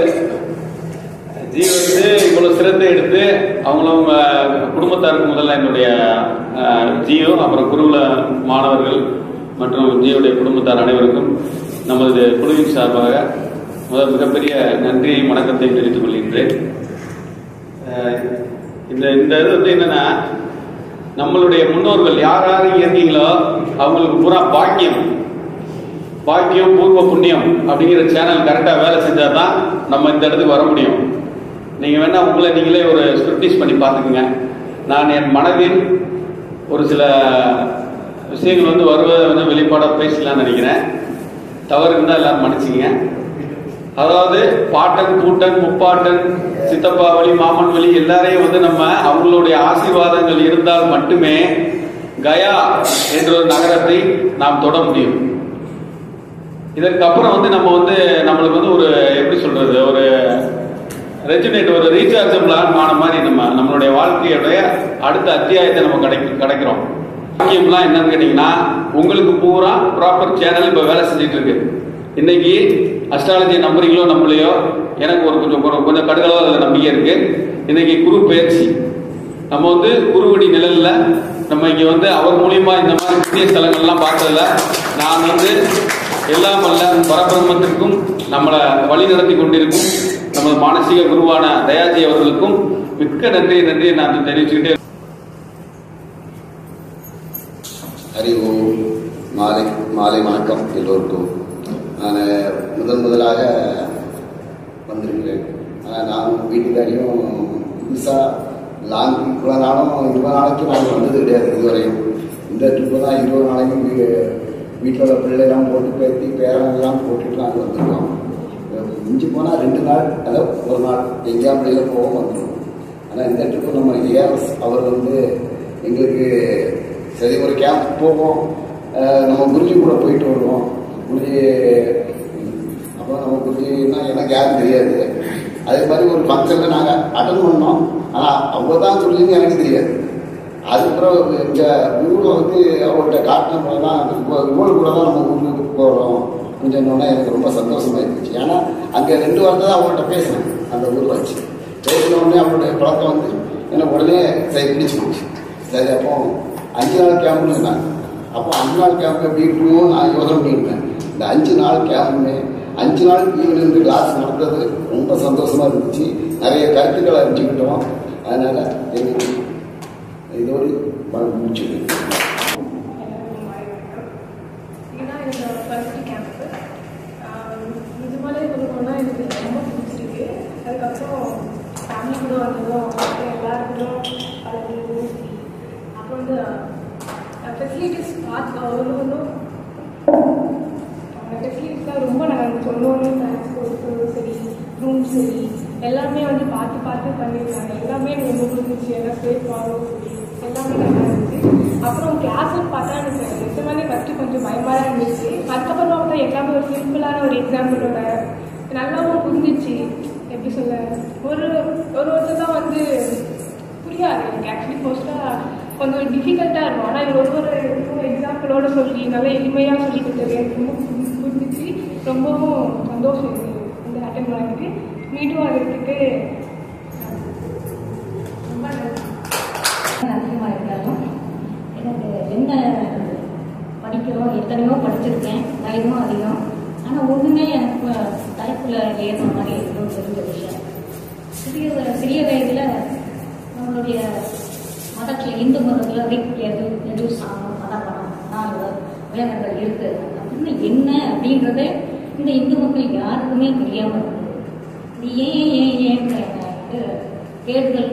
ஜி வந்து இவ்வளோ சிரத்தை எடுத்து அவங்கள குடும்பத்தாருக்கு முதல்ல என்னுடைய ஜியோ, அப்புறம் குருகுல மாணவர்கள் மற்றும் ஜியோடைய குடும்பத்தார் அனைவருக்கும் நமது குழுவின் சார்பாக மிகப்பெரிய நன்றியையும் வணக்கத்தையும் தெரிவித்துக் கொள்கின்றேன். இந்த இது வந்து என்னன்னா, நம்மளுடைய முன்னோர்கள் யார் யார் இருக்கீங்களோ அவங்களுக்கு பூரா பாக்கியம் பூர்வ புண்ணியம் அப்படிங்கிற சேனல் கரெக்டாக வேலை செஞ்சால் தான் நம்ம இந்த இடத்துக்கு வர முடியும். நீங்கள் வேணா உங்களை நீங்களே ஒரு ஸ்க்ரூட்டினைஸ் பண்ணி பார்த்துக்குங்க. நான் என் மனதில் ஒரு சில விஷயங்கள் வந்து வருவதை வந்து வெளிப்பாடாக பேசலாம்னு நினைக்கிறேன். தவறு இருந்தால் எல்லாரும் மன்னிச்சிங்க. அதாவது பாட்டன், பூட்டன், முப்பாட்டன், சித்தப்பா வழி, மாமன் வழி எல்லாரையும் வந்து நம்ம அவங்களுடைய ஆசீர்வாதங்கள் இருந்தால் மட்டுமே கயா என்ற ஒரு நகரத்தை நாம் தொட முடியும். இதற்கு அப்புறம் வந்து நம்ம வந்து நம்மளுக்கு வந்து ஒரு எப்படி சொல்றது, ஒரு ரெஜினேட், ஒரு ரீசார்ஜபிள் ஆன மாதிரி நம்மளுடைய வாழ்க்கையுடைய அடுத்த அத்தியாயத்தை நம்ம கிடைக்கிறோம். முக்கியம்லாம் என்னன்னு கேட்டீங்கன்னா, உங்களுக்கு பூரா ப்ராப்பர் சேனல் இப்போ வேலை செஞ்சுட்டு இருக்கு. இன்னைக்கு அஸ்ட்ராலஜியை நம்புறீங்களோ நம்பலையோ, எனக்கு ஒரு கொஞ்சம் கடுகளவு அதில் நம்பிக்கை இருக்கு. இன்னைக்கு குரு பயிற்சி, நம்ம வந்து குருவடி நிழல்ல நம்ம இங்க வந்து அவர் மூலியமா இந்த மாதிரி புதிய ஸ்தலங்கள்லாம் பார்த்ததுல நான் வந்து எல்லாம் வல்ல பரபிரம்மத்திற்கும் நம்மளை வழி நடத்தி கொண்டிருக்கும் நமது மானசீக குருவான தயாஜி அவர்களுக்கும் மிக்க நன்றியை நான் தெரிவிச்சுக்கிட்டே. ஹரி ஓம். மாலை வணக்கம் எல்லோருக்கும். நான் முதலாக வந்திருக்கிறேன். ஆனால் நான் வீட்டுக்காரையும் புதுசாக லாங் இவ்வளோ நாளும் 20 நாளைக்கு நாங்கள் வந்தது கிடையாது இதுவரையும். இந்த ட்ரிப்பு தான் 20 நாளைக்கும் வீட்டில் உள்ள பிள்ளைலாம் போட்டு பேத்தி பேரெல்லாம் போட்டுட்டு நாங்கள் வந்துருக்கோம். மிஞ்சி போனால் 2 நாள் அதாவது 1 நாள் எங்கேயாம் வெளியில் போக வந்துடுவோம். ஆனால் இந்த ட்ரிப்பு நம்ம ஏஆர்எஸ் அவர் வந்து எங்களுக்கு சரி ஒரு கேம்ப் போவோம், நம்ம குருஜி கூட போயிட்டு வருவோம். குருஜி அப்போ நம்ம குருஜின்னா எனக்கு யாரும் தெரியாது. அதே மாதிரி ஒரு ஃபங்க்ஷனில் நாங்கள் அட்டன் பண்ணோம். ஆனால் அவங்க தான் குருஜின்னு எனக்கு தெரியாது. அதுக்கப்புறம் எங்கள் ஊரில் வந்து அவங்கள்ட்ட காட்டின போது தான் இவ்வளோ கூட தான் நம்ம ஊருக்கு போகிறோம் கொஞ்சம் எனக்கு ரொம்ப சந்தோஷமாக இருந்துச்சு. ஏன்னா அங்கே 2 வாரத்தை தான் அவங்கள்ட்ட பேசினேன். அந்த ஊரில் வச்சு பேசினோடனே அவங்களுடைய பழக்கம் வந்து எனக்கு உடனே சரி பிடிச்சி போச்சு. சரி அப்போ 5 நாள் கேம்ப்னு இருந்தாங்க. அப்போ 5 நாள் கேம்ப் எப்படி இருக்கணும் நான் யோசனை பண்ணியிருந்தேன். இந்த 5 நாள் கேம்ப்னு 5 நாள் ஈவினிங் கிளாஸ் நடந்தது ரொம்ப சந்தோஷமாக இருந்துச்சு. நிறைய கருத்துக்களை அறிஞ்சுக்கிட்டோம். அதனால் எங்களுக்கு இதோடு முடிச்சுக்கணும். இதுதான் என்னோட ஃபர்ஸ்ட் கேம்ப்பு. இது மாதிரி இருக்கணும்னா எனக்கு ரொம்ப பிடிச்சிருக்கு. அதுக்கப்புறம் ஃபேமிலி கூட வந்ததும் எல்லாருக்கும் அது அப்புறம் வந்து ஃபெசிலிட்டிஸ் பார்த்து ஒன்றும் ஃபெசிலிட்டிஸ்லாம் ரொம்ப நல்லா இருந்துச்சு. ஒன்று டிரான்ஸ்போர்ட் சரி, ரூம் சரி, எல்லாமே வந்து பார்த்து பண்ணியிருக்காங்க. எல்லாமே எனக்கு ரொம்ப பிடிச்சிச்சு. எல்லாம் சேஃபாகவும் சரி எல்லாமே நல்லா இருந்துச்சு. அப்புறம் கிளாஸும் பார்த்தா எனக்கு நிஜமாலே ஃபஸ்ட்டு கொஞ்சம் பயமாக தான் இருந்துச்சு. அதுக்கப்புறமா பார்த்தா எல்லாமே ஒரு சிம்பிளான ஒரு எக்ஸாம்பிளோட நல்லாவும் புரிஞ்சிச்சு. எப்படி சொல்ல, ஒருத்தர் தான் வந்து புரியாது எனக்கு. ஆக்சுவலி ஃபர்ஸ்ட்டாக கொஞ்சம் டிஃபிகல்ட்டாக இருக்கும். ஆனால் இது ஒரு எக்ஸாம்பிளோட சொல்லி நல்லா எளிமையாக சொல்லி கொடுத்தது எனக்கு ரொம்ப புரிஞ்சிச்சு. ரொம்பவும் சந்தோஷம் இந்த அட்டன் பண்ணிட்டு மீண்டும் ஆகிறதுக்கு ரொம்ப அதிகமாக இருந்தாலும் எனக்கு என்ன படிக்கிறோம், எத்தனையோ படிச்சிருக்கேன், தைரியமும் அதிகம். ஆனால் ஒன்றுமே எனக்கு தலைப்பில் ஏறுற மாதிரி இருக்கணும் தெரிஞ்ச விஷயம். சிறிய வயதில் நம்மளுடைய மதத்தில் இந்து மதத்தில் ரெடியூஸ் ஆகணும், மதப்படம் வேதங்கள் இருக்குது அப்படின்னு என்ன அப்படின்றத இந்த இந்து மக்கள் யாருக்குமே தெரியாமல் இருக்குது. இது ஏன்ற தேடுதல்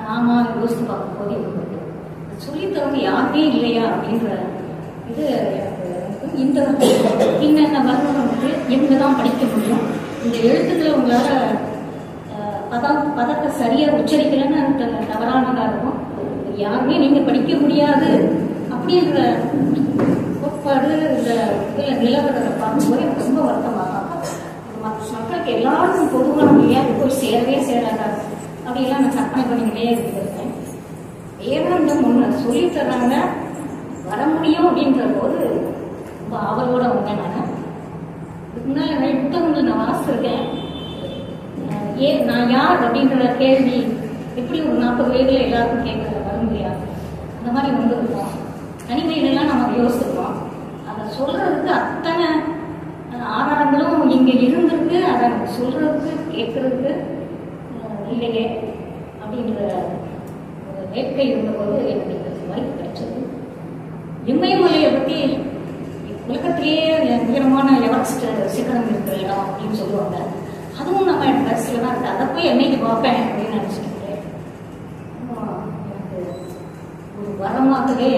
நாம யோசித்து பார்க்கும்போது எனக்கு சொல்லித்தரவங்க யாருமே இல்லையா அப்படின்ற இது எனக்கு இந்த இன்னென்ன வரணும் வந்து இவங்க தான் படிக்க முடியும். இந்த எழுத்துக்களை உங்களால் பதத்தை சரியாக உச்சரிக்கலைன்னு தவறானதாக இருக்கும். யாருமே நீங்கள் படிக்க முடியாது அப்படின்ற கோட்பாடு இந்த இதில் நிலவரத்தை பார்க்கும்போது எனக்கு ரொம்ப வருத்தமாக மக்களுக்கு எல்லாருக்கும் பொதுவான இல்லையா போய் சேரவே சேராதா அப்படியெல்லாம் நான் கற்பனை பண்ணிக்கிட்டே இருக்கிறேன். வேதாந்தம் ஒன்று சொல்லித்தர்றாங்க வர முடியும் அப்படின்ற போது ரொம்ப ஆவலோட வந்தேன். இதுக்கு முன்னால் நிறைய புத்தகங்கள் நான் வாசிச்சிருக்கேன். நான் யார் அப்படின்ற கேள்வி எப்படி ஒரு 40 வயதுல எல்லாருக்கும் கேட்கறது வர முடியாது. அந்த மாதிரி வந்து இருக்கும். தனிமையிலலாம் நம்ம யோசிச்சிருக்கோம். அதை சொல்றதுக்கு அத்தனை ஆதாரங்களும் இங்கே இருந்திருக்கு. அதை சொல்றதுக்கு கேட்கறதுக்கு இல்லையே அப்படின்ற ஒரு வேட்கை இருந்தபோது எனக்கு இந்த வாய்ப்பு கிடைச்சது. இமயமலையை பற்றி உலகத்திலேயே உயரமான எவரெஸ்ட் சிகரம் இருக்கிற இடம் அப்படின்னு சொல்லுவாங்க. அதுவும் நம்ம ட்ரெஸ்ஸில் தான் இருக்குது. அதை போய் என்னைக்கு பார்ப்பேன் அப்படின்னு நினச்சிக்கிட்டேன். எனக்கு ஒரு வரமாகவே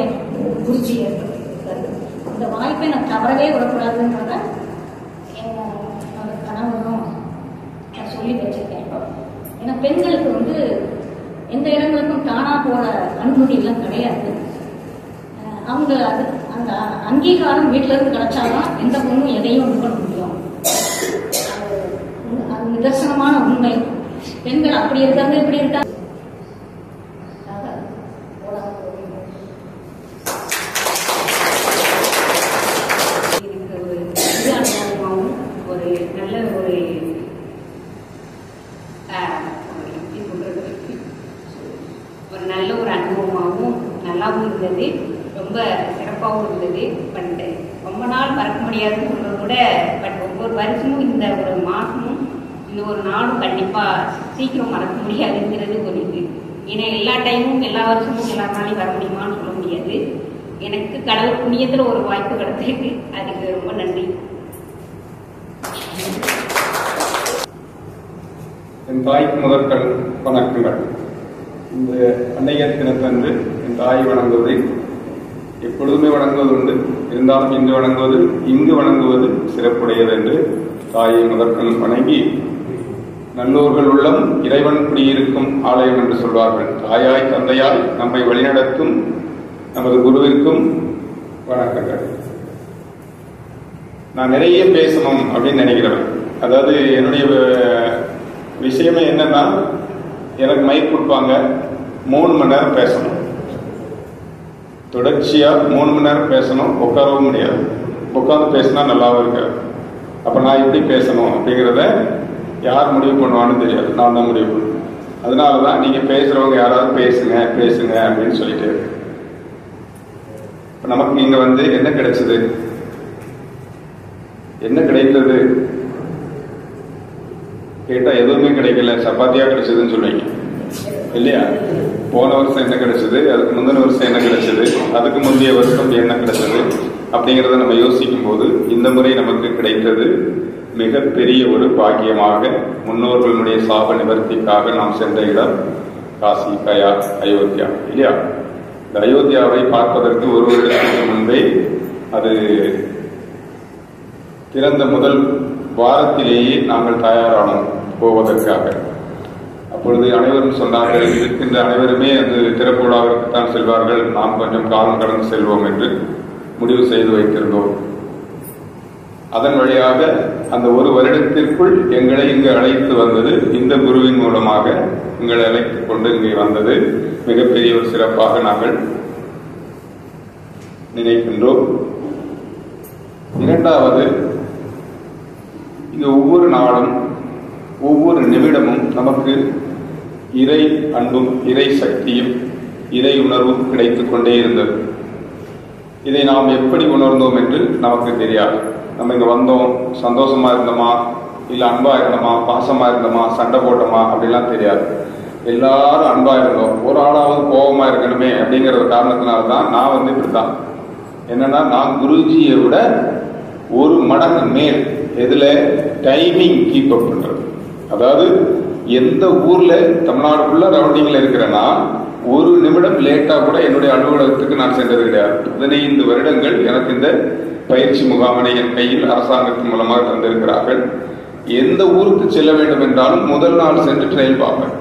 குருஜி ஏற்பட்டிருக்காரு. இந்த வாய்ப்பை நான் தவறவே விடக்கூடாதுன்றத என்னோட கணவரும் நான் சொல்லி வச்சிருக்கேன். ஏன்னா பெண்களுக்கு வந்து எந்த இடங்களுக்கும் தானா போற அனுமதி எல்லாம் கிடையாது. அவங்க அது அந்த அங்கீகாரம் வீட்டில இருந்து கிடைச்சாதான் எந்த பொண்ணும் எதையும் இது பண்ண முடியும். அது நிதர்சனமான உண்மை. பெண்கள் அப்படி இருக்காங்க இப்படி இருக்காங்க. ஒரு நல்ல ஒரு அனுபவமாகவும் நல்லாவும் இருந்தது. ரொம்ப சிறப்பாகவும் இருந்தது. பட் ரொம்ப நாள் மறக்க முடியாதுன்னு சொல்றது கூட பட் ஒவ்வொரு வருஷமும் இந்த ஒரு மாதமும் இந்த ஒரு நாளும் கண்டிப்பாக சீக்கிரம் மறக்க முடியாதுங்கிறது ஒரு இது. ஏன்னா எல்லா டைமும் எல்லா வருஷமும் எல்லா நாளையும் வர முடியுமான்னு சொல்ல முடியாது. எனக்கு கடவுள் புண்ணியத்தில் ஒரு வாய்ப்பு கிடைச்சிருக்கு. அதுக்கு ரொம்ப நன்றி. என் தாய்க்கு முதற்கள் வணக்கங்கள். இந்த அன்னையர் தினத்தன்று என் தாயை வணங்குவதை எப்பொழுதுமே வணங்குவது உண்டு. இருந்தாலும் இங்கு வணங்குவது சிறப்புடையது என்று தாயை முதற்கள் வணங்கி, நல்லோர்கள் உள்ளம் இறைவன் குடியிருக்கும் ஆலயம் என்று சொல்வார்கள். தாயாய் தந்தையாய் நம்மை வழிநடத்தும் நமது குருவிற்கும் வணக்கங்கள். நான் நிறைய பேசணும் அப்படின்னு நினைக்கிறேன். அதாவது என்னுடைய விஷயமே என்னன்னா, எனக்கு மைக் கொடுப்பாங்க, 3 மணி நேரம் பேசணும், தொடர்ச்சியா 3 மணி நேரம் பேசணும், உட்காரவும் முடியாது. உட்காந்து பேசினா நல்லாவும் இருக்காது. அப்ப நான் எப்படி பேசணும் அப்படிங்கிறத யார் முடிவு பண்ணுவான்னு தெரியாது, நான் தான் முடிவு பண்ணுவேன். அதனாலதான் நீங்க பேசுறவங்க யாராவது பேசுங்க பேசுங்க அப்படின்னு சொல்லிட்டு நமக்கு இங்க வந்து என்ன கிடைச்சது, என்ன கிடைத்தது கேட்டா எதுவுமே கிடைக்கல, சப்பாத்தியா கிடைச்சதுன்னு சொல்லுவீங்க இல்லையா? போன வருஷம் என்ன கிடைச்சது, அதுக்கு முந்தின வருஷம் என்ன கிடைச்சது, அதுக்கு முந்தைய வருஷம் என்ன கிடைச்சது அப்படிங்கிறத நம்ம யோசிக்கும் போது இந்த முறை நமக்கு கிடைத்தது மிகப்பெரிய ஒரு பாக்கியமாக, முன்னோர்களுடைய சாப நிவர்த்திக்காக நாம் சென்ற இடம் காசி, கயா, அயோத்தியா இல்லையா? இந்த அயோத்தியாவை பார்ப்பதற்கு ஒரு வருடத்திற்கு முன்பே அது திறந்த முதல் வாரத்திலேயே நாங்கள் தயாரானோம் போவதற்காக. அப்பொழுது அனைவரும் சொன்னார்கள், இருக்கின்ற அனைவருமே அந்த திறப்பு விழாவிற்குத்தான் செல்வார்கள், நாம் கொஞ்சம் காலம் கடந்து செல்வோம் என்று முடிவு செய்து வைத்திருந்தோம். அதன் வழியாக அந்த ஒரு வருடத்திற்குள் எங்களை இங்கு அழைத்து வந்தது, இந்த குருவின் மூலமாக எங்களை அழைத்துக் கொண்டு இங்கே வந்தது மிகப்பெரிய ஒரு சிறப்பாக நாங்கள் நினைக்கின்றோம். இரண்டாவது, இங்கு ஒவ்வொரு நாளும் ஒவ்வொரு நிமிடமும் நமக்கு இறை அன்பும் இறை சக்தியும் இறை உணர்வும் கிடைத்துக் கொண்டே இருந்தது. இதை நாம் எப்படி உணர்ந்தோம் என்று நமக்கு தெரியாது. நம்ம இங்க வந்தோம், சந்தோஷமா இருந்தோமா, இல்ல அன்பா இருந்தோமா, பாசமா இருந்தோமா, சண்டை போட்டோமா அப்படிலாம் தெரியாது. எல்லாரும் அன்பா இருந்தோம், ஒரு ஆளாவது கோபமா இருக்கணுமே அப்படிங்கிற ஒரு காரணத்தினால்தான் நான் வந்து இப்படித்தான். என்னன்னா, நான் குருஜியை விட ஒரு மடங்கு மேல் எதுல டைமிங் கீப் அப் பண்றது. அதாவது எந்த ஊர்ல தமிழ்நாடுக்குள்ள ரவுண்டிங்ல இருக்கிறேன்னா ஒரு நிமிடம் லேட்டா கூட என்னுடைய அலுவலகத்துக்கு நான் சென்றது கிடையாது. 15 வருடங்கள் எனக்கு இந்த பயிற்சி முகாமினை என் கையில் அரசாங்கத்தின் மூலமாக தந்திருக்கிறார்கள். எந்த ஊருக்கு செல்ல வேண்டும் என்றாலும் முதல் நாள் சென்று ட்ரெயின் பார்ப்பேன்.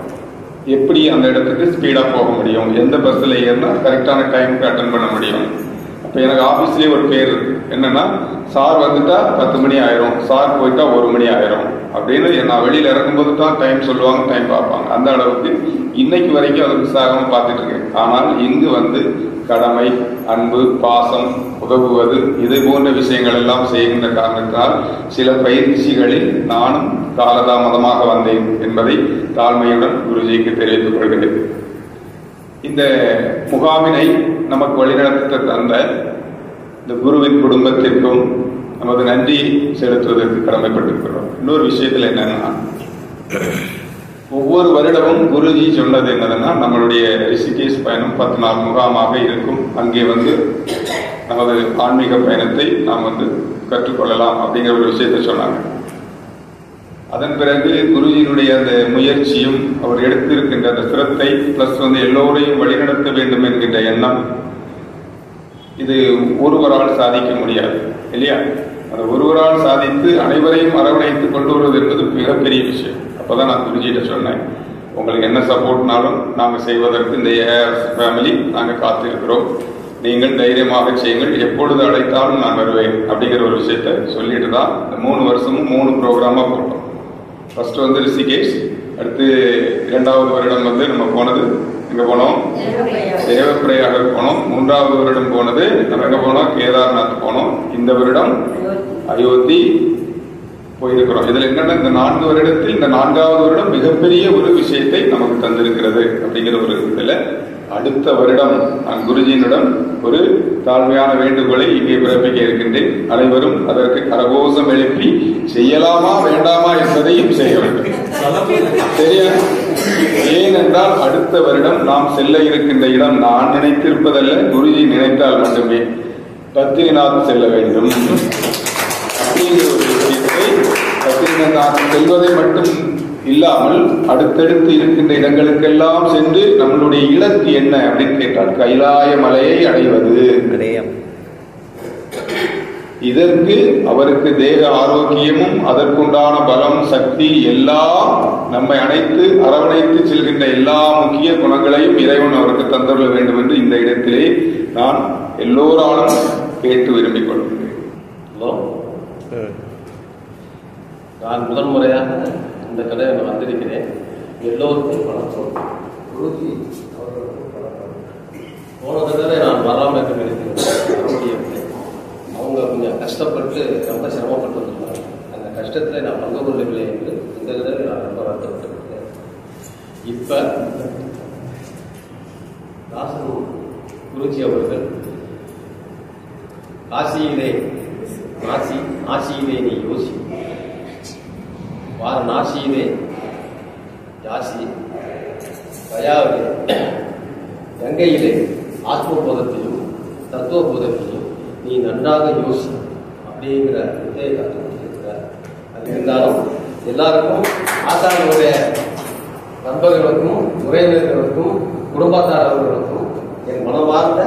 எப்படி அந்த இடத்துக்கு ஸ்பீடா போக முடியும், எந்த பஸ்ல ஏறினா கரெக்டான டைமுக்கு அட்டன் பண்ண முடியும். அப்ப எனக்கு ஆபீஸ்லயே ஒரு பேர் இருக்கு, என்னன்னா சார் வந்துட்டா 10 மணி ஆயிரும், சார் போயிட்டா 1 மணி ஆயிரும் அப்படின்னு நான் வெளியில இறக்கும்போது தான் டைம் சொல்லுவாங்க, டைம் பார்ப்பாங்க. அந்த அளவுக்கு இன்னைக்கு வரைக்கும் அது மிஸ் ஆகாம பார்த்துட்டு இருக்கேன். ஆனால் இங்கு வந்து கடமை, அன்பு, பாசம், உதவுவது இது போன்ற விஷயங்கள் எல்லாம் செய்கின்ற காரணத்தினால் சில பயிற்சிகளில் நானும் காலதாமதமாக வந்தேன் என்பதை தாழ்மையுடன் குருஜிக்கு தெரிவித்துக் கொள்கிறேன். இந்த முகாமினை நமக்கு வழிநடத்த தந்த இந்த குருவின் குடும்பத்திற்கும் நமது நன்றி செலுத்துவதற்கு கடமைப்பட்டிருக்கிறோம். இன்னொரு விஷயத்தில் என்னன்னா, ஒவ்வொரு வருடமும் குருஜி சொன்னது என்னதுன்னா, நம்மளுடைய ரிஷிகேஷ் பயணம் 10 நாள் முகாமாக இருக்கும், அங்கே வந்து நமது ஆன்மீக பயணத்தை நாம் வந்து கற்றுக்கொள்ளலாம் அப்படிங்கிற ஒரு விஷயத்தை சொன்னாங்க. அதன் பிறகு குருஜியினுடைய அந்த முயற்சியும் அவர் எடுத்திருக்கின்ற அந்த சிரத்தை பிளஸ் வந்து எல்லோரையும் வழிநடத்த வேண்டும் என்கின்ற எண்ணம், இது ஒருவரால் சாதிக்க முடியாது இல்லையா? அந்த ஒருவரால் சாதித்து அனைவரையும் அரவணைத்து கொண்டு வருவது என்பது மிகப்பெரிய விஷயம். அப்பதான் நான் குருஜியிட்ட சொன்னேன், உங்களுக்கு என்ன சப்போர்ட்னாலும் நாங்கள் செய்வதற்கு இந்த ஏஆர்எஸ் ஃபேமிலி நாங்கள் காத்திருக்கிறோம், நீங்கள் தைரியமாக செய்யுங்கள், எப்பொழுது அழைத்தாலும் நான் வருவேன் அப்படிங்கிற ஒரு விஷயத்த சொல்லிட்டு தான் இந்த 3 வருஷமும் 3 ப்ரோக்ராமா போட்டோம். ஃபர்ஸ்ட் வந்து ரிஷிகேஷ், அடுத்து 2வது வருடம் வந்து நம்ம போனது எங்க போனோம், தேவப்பிரயாக போனோம். 3வது வருடம் போனது நம்ம எங்க போனோம், கேதார்நாத் போனோம். இந்த வருடம் அயோத்தி போயிருக்கிறோம். இதுல என்னன்னா, இந்த 4 வருடத்தில் இந்த 4வது வருடம் மிகப்பெரிய ஒரு விஷயத்தை நமக்கு தந்திருக்கிறது அப்படிங்கிற ஒரு இதுல அடுத்த வருடம் நான் குருஜியினிடம் ஒரு தாழ்மையான வேண்டுகோளை இங்கே பிறப்பிக்க இருக்கின்றேன். அனைவரும் அதற்கு கரகோஷம் எழுப்பி செய்யலாமா வேண்டாமா என்பதையும் செய்ய வேண்டும். சரியா? ஏனென்றால் அடுத்த வருடம் நாம் செல்ல இருக்கின்ற இடம் நான் நினைத்திருப்பதல்ல, குருஜி நினைத்தால் மட்டுமே பத்ரிநாத் செல்ல வேண்டும் அப்படிங்கிற ஒரு விஷயத்தை, பத்ரிநாத் செல்வதை மட்டும் இல்லாமல் அடுத்தடுத்து இருக்கின்ற இடங்களுக்கெல்லாம் சென்று நம்மளுடைய இலக்கு என்ன அப்படின்னு கேட்டால் கைலாய மலையை அடைவது. இதற்கு அவருக்கு தேக ஆரோக்கியமும் அதற்குண்டான பலம், சக்தி எல்லாம் நம்மை அணைத்து அரவணைத்து செல்கின்ற எல்லா முக்கிய குணங்களையும் இறைவன் அவருக்கு தந்துள்ள வேண்டும் என்று இந்த இடத்திலே நான் எல்லோராலும் கேட்டு விரும்பிக் கொள்கிறேன். நான் முதல் முறையாக இந்த கடையை நான் வந்திருக்கிறேன். எல்லோருக்கும் வணக்கம். போன தடவை நான் வராமல் இருக்க நினைக்கிறேன், வர முடியவில்லை. அவங்க கொஞ்சம் கஷ்டப்பட்டு ரொம்ப சிரமப்பட்டு வந்திருந்தாங்க. அந்த கஷ்டத்தில் நான் பங்கு கொள்ளவில்லை என்று இந்த தடவை நான் ரொம்ப வருத்தப்பட்டிருக்கேன். இப்போ தாசன் குருஜி அவர்கள் காசியிலே நாசியிலே நீ யோசி, வாரணாசியிலே யாசி, கயாவிலே கங்கையிலே ஆத்மபோதத்தையும் தத்துவபோதத்தையும் நீ நன்றாக யோசி அப்படிங்கிற வித்தையை காட்டுகிறார். அது இருந்தாலும் எல்லாருக்கும், ஆசானுடைய நண்பர்களுக்கும் உறவினர்களுக்கும் குடும்பத்தாரர்களுக்கும் என் மனமார்ந்த